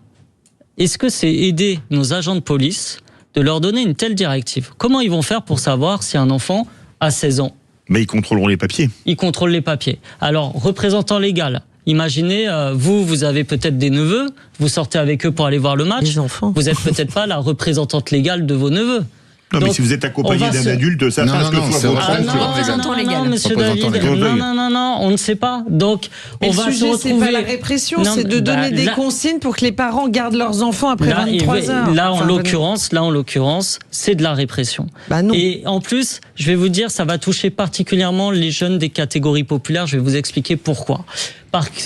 est-ce que c'est aider nos agents de police de leur donner une telle directive? Comment ils vont faire pour savoir si un enfant a 16 ans? Mais ils contrôleront les papiers. Ils contrôlent les papiers. Alors, représentant légal. Imaginez, vous avez peut-être des neveux, vous sortez avec eux pour aller voir le match. Les enfants. Vous êtes peut-être pas la représentante légale de vos neveux. Non, mais si vous êtes accompagné d'un adulte, ça passe que soit non, monsieur David, non, on ne sait pas. Donc, on va se retrouver... C'est pas la répression, c'est de donner des consignes pour que les parents gardent leurs enfants après 23 heures. Là, en l'occurrence, c'est de la répression. Non. Et en plus, je vais vous dire, ça va toucher particulièrement les jeunes des catégories populaires. Je vais vous expliquer pourquoi.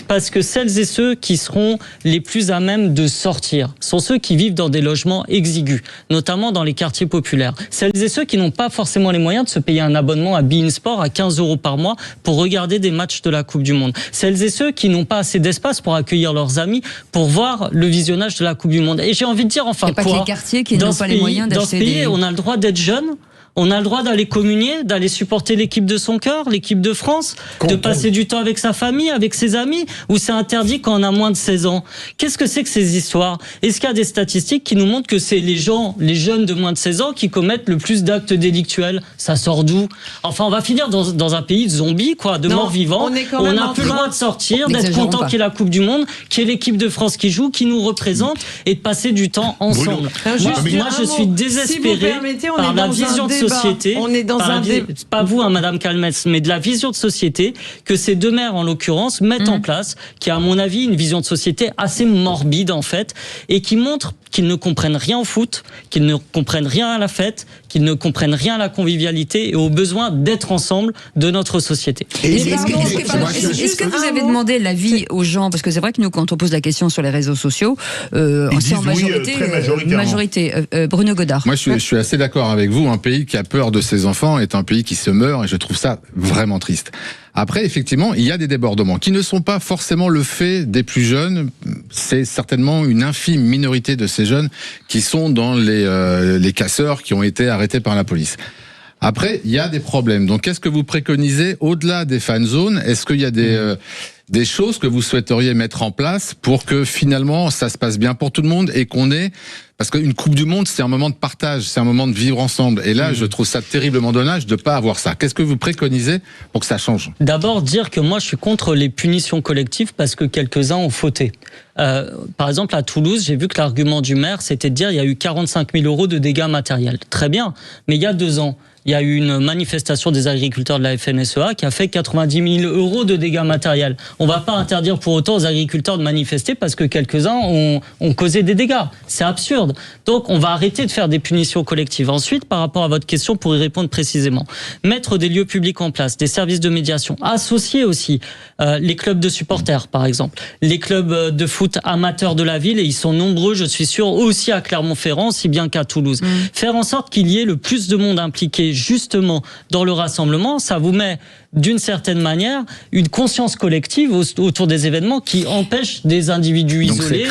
Parce que celles et ceux qui seront les plus à même de sortir sont ceux qui vivent dans des logements exigus, notamment dans les quartiers populaires. Celles et ceux qui n'ont pas forcément les moyens de se payer un abonnement à beIN Sport à 15 € par mois pour regarder des matchs de la Coupe du Monde. Celles et ceux qui n'ont pas assez d'espace pour accueillir leurs amis pour voir le visionnage de la Coupe du Monde. Et j'ai envie de dire, enfin, il n'y a pas que les quartiers qui n'ont pas les moyens d'acheter. Dans ce pays, on a le droit d'être jeune. On a le droit d'aller communier, d'aller supporter l'équipe de son cœur, l'équipe de France, de passer du temps avec sa famille, avec ses amis, ou c'est interdit quand on a moins de 16 ans. Qu'est-ce que c'est que ces histoires? Est-ce qu'il y a des statistiques qui nous montrent que c'est les jeunes de moins de 16 ans qui commettent le plus d'actes délictuels? Ça sort d'où? Enfin, on va finir dans un pays de zombies, quoi, de morts vivants. On n'a plus le droit de sortir, d'être content qu'il y ait la Coupe du Monde, qu'il y ait l'équipe de France qui joue, qui nous représente, et de passer du temps ensemble. Moi, je suis désespéré par la vision de société. On est dans un débat. Pas vous, hein, Madame Calmels, mais de la vision de société que ces deux maires, en l'occurrence, mettent en place, qui a, à mon avis, une vision de société assez morbide, en fait, et qui montre qu'ils ne comprennent rien au foot, qu'ils ne comprennent rien à la fête, qu'ils ne comprennent rien à la convivialité et au besoin d'être ensemble de notre société. Est-ce que vous avez demandé l'avis aux gens? Parce que c'est vrai que nous, quand on pose la question sur les réseaux sociaux, c'est en majorité, majorité. Bruno Godard. Moi, je suis assez d'accord avec vous. Un pays qui a peur de ses enfants est un pays qui se meurt, et je trouve ça vraiment triste. Après, effectivement, il y a des débordements qui ne sont pas forcément le fait des plus jeunes. C'est certainement une infime minorité de ces jeunes qui sont dans les casseurs qui ont été arrêtés par la police. Après, il y a des problèmes. Donc, qu'est-ce que vous préconisez au-delà des fan zones? Est-ce qu'il y a des choses que vous souhaiteriez mettre en place pour que finalement ça se passe bien pour tout le monde et qu'on ait... Parce qu'une Coupe du Monde, c'est un moment de partage, c'est un moment de vivre ensemble. Et là, je trouve ça terriblement dommage de ne pas avoir ça. Qu'est-ce que vous préconisez pour que ça change? D'abord, dire que moi, je suis contre les punitions collectives parce que quelques-uns ont fauté. Par exemple, à Toulouse, j'ai vu que l'argument du maire, c'était de dire qu'il y a eu 45 000 € de dégâts matériels. Très bien, mais il y a 2 ans, il y a eu une manifestation des agriculteurs de la FNSEA qui a fait 90 000 € de dégâts matériels. On ne va pas interdire pour autant aux agriculteurs de manifester parce que quelques-uns ont causé des dégâts. C'est absurde. Donc, on va arrêter de faire des punitions collectives. Ensuite, par rapport à votre question, pour y répondre précisément, mettre des lieux publics en place, des services de médiation, associer aussi les clubs de supporters, par exemple, les clubs de foot amateurs de la ville, et ils sont nombreux, je suis sûr, aussi à Clermont-Ferrand, si bien qu'à Toulouse. Faire en sorte qu'il y ait le plus de monde impliqué justement dans le rassemblement, ça vous met d'une certaine manière une conscience collective autour des événements qui empêche des individus isolés.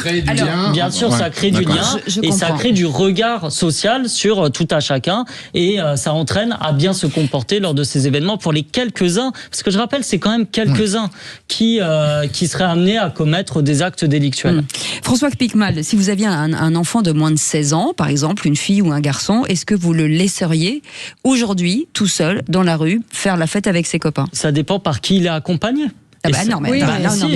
Bien sûr, ça crée du lien et ça crée du regard social sur tout à chacun, et ça entraîne à bien se comporter lors de ces événements pour les quelques-uns, parce que je rappelle, c'est quand même quelques-uns qui seraient amenés à commettre des actes délictuels. François Piquemal, si vous aviez un enfant de moins de 16 ans, par exemple, une fille ou un garçon, est-ce que vous le laisseriez aujourd'hui, tout seul, dans la rue, faire la fête avec ses copains? Ça dépend par qui il est accompagné. Non, mais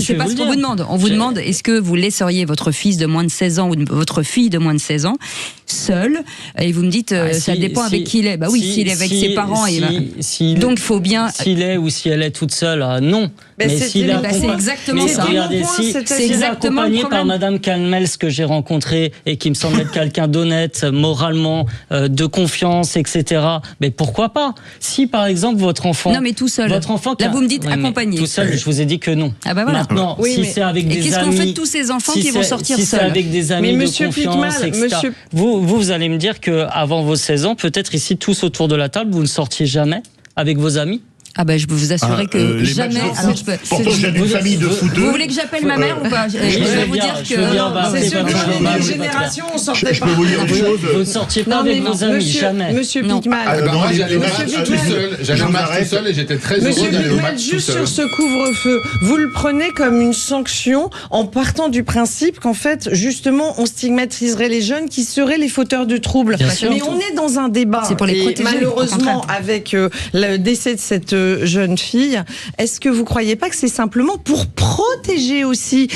c'est pas ce qu'on vous demande. On vous demande, est-ce que vous laisseriez votre fils de moins de 16 ans ou votre fille de moins de 16 ans seul? Et vous me dites, ça dépend avec qui il est. Bah oui, s'il est avec ses parents. Donc il faut bien... S'il est ou si elle est toute seule, non. Mais c'est exactement ça. Regardez, s'il est accompagné par Madame Calmels, que j'ai rencontrée et qui me semble être quelqu'un d'honnête, moralement, de confiance, etc. Mais pourquoi pas? Si par exemple votre enfant... Non mais tout seul. Votre enfant là vous me dites accompagné. Tout seul, je vous ai dit que non. Ah bah voilà. Maintenant, si c'est avec des amis... Qu'est-ce qu'on fait de tous ces enfants qui vont sortir seuls? Si c'est avec des amis de confiance, etc. Vous allez me dire qu'avant vos 16 ans, peut-être ici, tous autour de la table, vous ne sortiez jamais avec vos amis? Ah ben je peux vous assurer que jamais. Alors, pourtant j'ai une famille de footeux. Vous voulez que j'appelle ma mère ou pas? Je vais vous dire que c'est sûr que dans une génération on sortait pas. Je peux vous dire une chose. Vous ne sortiez pas avec vos amis, jamais. Monsieur Piquemal. Moi j'allais au match tout seul et j'étais très heureux d'aller au match tout seul. Juste sur ce couvre-feu, vous le prenez comme une sanction en partant du principe qu'en fait justement on stigmatiserait les jeunes qui seraient les fauteurs de troubles. Mais on est dans un débat. C'est pour les protéger. Malheureusement avec le décès de cette jeune fille, est-ce que vous croyez pas que c'est simplement pour protéger aussi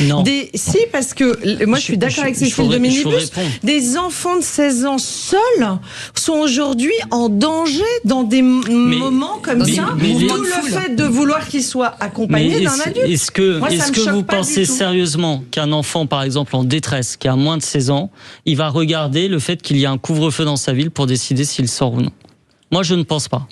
Si, parce que moi je suis d'accord avec Cécile de Minibus, des enfants de 16 ans seuls sont aujourd'hui en danger dans des moments comme ça, d'où le fait de vouloir qu'ils soient accompagnés d'un adulte. Est-ce que vous pensez sérieusement qu'un enfant, par exemple en détresse, qui a moins de 16 ans, il va regarder le fait qu'il y a un couvre-feu dans sa ville pour décider s'il sort ou non? Moi je ne pense pas.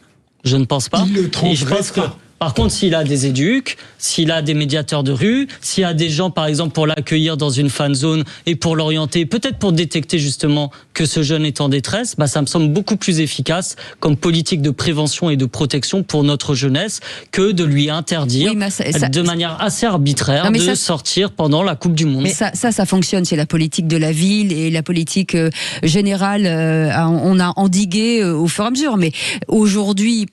Je ne pense pas. Et je pense que, par contre, s'il a des éducs, s'il a des médiateurs de rue, s'il y a des gens, par exemple, pour l'accueillir dans une fan zone et pour l'orienter, peut-être pour détecter justement que ce jeune est en détresse, ça me semble beaucoup plus efficace comme politique de prévention et de protection pour notre jeunesse que de lui interdire de manière assez arbitraire de sortir pendant la Coupe du Monde. Mais ça fonctionne. C'est la politique de la ville et la politique générale. On a endigué au fur et à mesure. Mais aujourd'hui,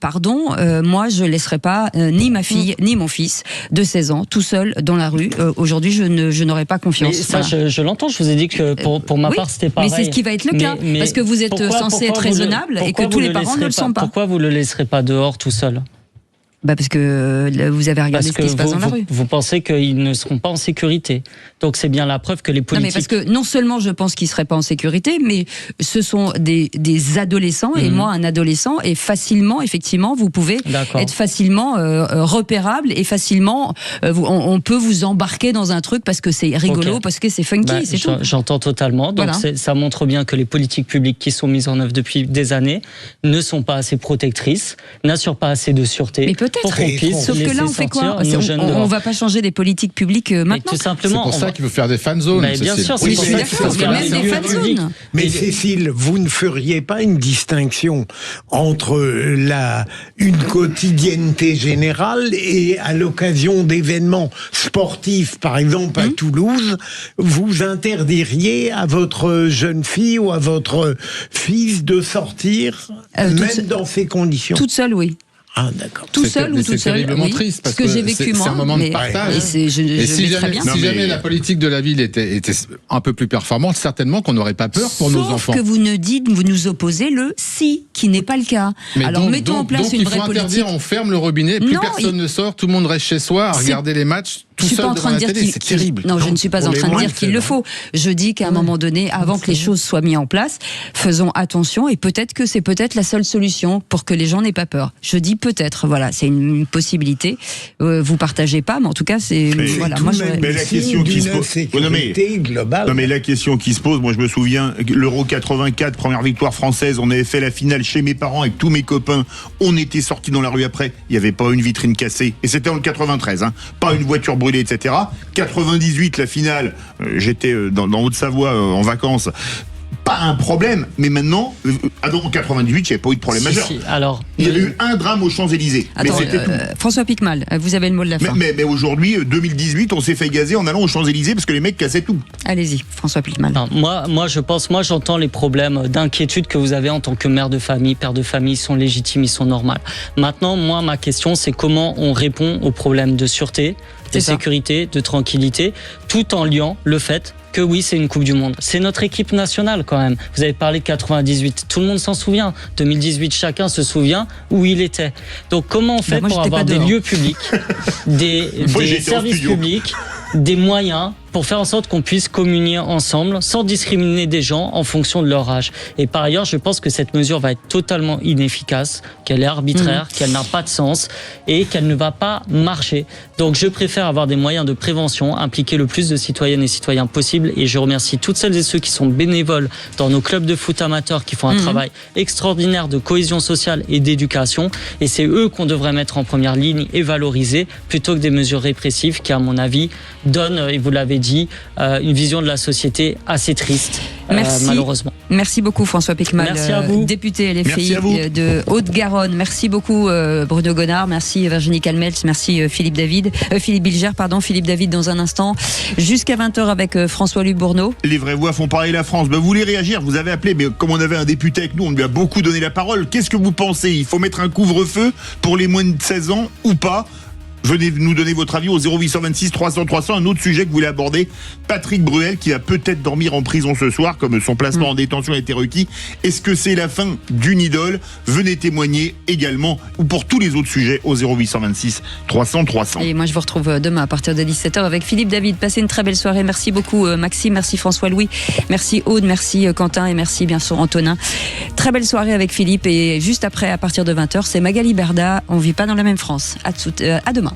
moi, je laisserai pas ni ma fille, ni mon fils de 16 ans, tout seul dans la rue. Aujourd'hui, je n'aurais pas confiance. Mais ça, je l'entends, je vous ai dit que pour ma part, c'était pareil. Mais c'est ce qui va être le cas, parce que vous êtes censé être raisonnable et que tous les parents ne le sont pas. Pourquoi vous le laisserez pas dehors tout seul ? Parce que vous avez regardé ce qui se passe dans la rue. Vous pensez qu'ils ne seront pas en sécurité. Donc c'est bien la preuve que les politiques... Non, mais parce que non seulement je pense qu'ils ne seraient pas en sécurité, mais ce sont des adolescents, et moi, un adolescent, et facilement, effectivement, vous pouvez être facilement repérable, et facilement, on peut vous embarquer dans un truc parce que c'est rigolo, parce que c'est funky, c'est tout. J'entends totalement. Donc ça montre bien que les politiques publiques qui sont mises en œuvre depuis des années ne sont pas assez protectrices, n'assurent pas assez de sûreté. Mais peut-être. Sauf que là, on fait quoi ? On va pas changer des politiques publiques maintenant. Tout simplement. C'est pour ça qu'il veut faire des fan zones. Mais bien sûr, c'est pour ça qu'il faut faire même des fan zones. Mais Cécile, vous ne feriez pas une distinction entre une quotidienneté générale et à l'occasion d'événements sportifs, par exemple à Toulouse, vous interdiriez à votre jeune fille ou à votre fils de sortir, même dans ces conditions ? Toute seule, oui. Ah, d'accord. Tout seul ou toute seule. C'est terriblement triste parce que j'ai vécu c'est un moment de partage. Et si jamais la politique de la ville était un peu plus performante, certainement qu'on n'aurait pas peur pour nos enfants. Sauf que vous nous opposez le si, qui n'est pas le cas. Mais alors mettons en place une vraie politique. Donc il faut interdire, on ferme le robinet, plus personne ne sort, tout le monde reste chez soi à regarder les matchs. Tout seul devant la télé, c'est terrible. Non, je ne suis pas en train de dire qu'il le faut. Je dis qu'à un moment donné, avant que les choses soient mises en place, faisons attention, et peut-être que c'est la seule solution pour que les gens n'aient pas peur. Je dis peut-être, voilà, c'est une possibilité. Vous partagez pas, mais en tout cas, c'est voilà. Moi, mais la question qui se pose, mais la question qui se pose, moi je me souviens, l'Euro 84, première victoire française, on avait fait la finale chez mes parents avec tous mes copains. On était sortis dans la rue après, il n'y avait pas une vitrine cassée, et c'était en 93, pas une voiture brûlée, etc. 98, la finale, j'étais dans Haute-Savoie en vacances. Pas un problème, mais maintenant, en 98, il n'y avait pas eu de problème majeur. Il y avait eu un drame aux Champs-Élysées. Attends, François Piquemal, vous avez le mot de la fin. Mais aujourd'hui, 2018, on s'est fait gazer en allant aux Champs-Élysées parce que les mecs cassaient tout. Allez-y, François Piquemal. Moi, j'entends les problèmes d'inquiétude que vous avez en tant que mère de famille, père de famille, ils sont légitimes, ils sont normaux. Maintenant, moi, ma question, c'est comment on répond aux problèmes de sûreté, de sécurité, de tranquillité, tout en liant le fait que oui, c'est une Coupe du Monde. C'est notre équipe nationale quand même. Vous avez parlé de 98, tout le monde s'en souvient. 2018, chacun se souvient où il était. Donc comment on fait pour avoir des lieux publics, des services publics, des moyens pour faire en sorte qu'on puisse communier ensemble sans discriminer des gens en fonction de leur âge. Et par ailleurs, je pense que cette mesure va être totalement inefficace, qu'elle est arbitraire, qu'elle n'a pas de sens et qu'elle ne va pas marcher. Donc je préfère avoir des moyens de prévention, impliquer le plus de citoyennes et citoyens possible, et je remercie toutes celles et ceux qui sont bénévoles dans nos clubs de foot amateurs qui font un travail extraordinaire de cohésion sociale et d'éducation, et c'est eux qu'on devrait mettre en première ligne et valoriser plutôt que des mesures répressives qui, à mon avis, donnent, et vous l'avez dit, une vision de la société assez triste, malheureusement. Merci beaucoup François Piquemal, merci à vous. Député LFI de Haute-Garonne. Merci beaucoup Bruno Gonard, merci Virginie Calmels, merci Philippe Bilger, Philippe David dans un instant, jusqu'à 20h avec François-Luc Bourneau. Les vraies voix font parler la France. Vous voulez réagir, vous avez appelé, mais comme on avait un député avec nous, on lui a beaucoup donné la parole. Qu'est-ce que vous pensez ? Il faut mettre un couvre-feu pour les moins de 16 ans ou pas ? Venez nous donner votre avis au 0826 300 300. Un autre sujet que vous voulez aborder, Patrick Bruel qui va peut-être dormir en prison ce soir comme son placement en détention a été requis. Est-ce que c'est la fin d'une idole ? Venez témoigner également, ou pour tous les autres sujets au 0826 300 300. Et moi je vous retrouve demain à partir de 17h avec Philippe David. Passez une très belle soirée. Merci beaucoup Maxime, merci François-Louis, merci Aude, merci Quentin et merci bien sûr Antonin. Très belle soirée avec Philippe, et juste après à partir de 20h c'est Magali Berda. On vit pas dans la même France. À demain.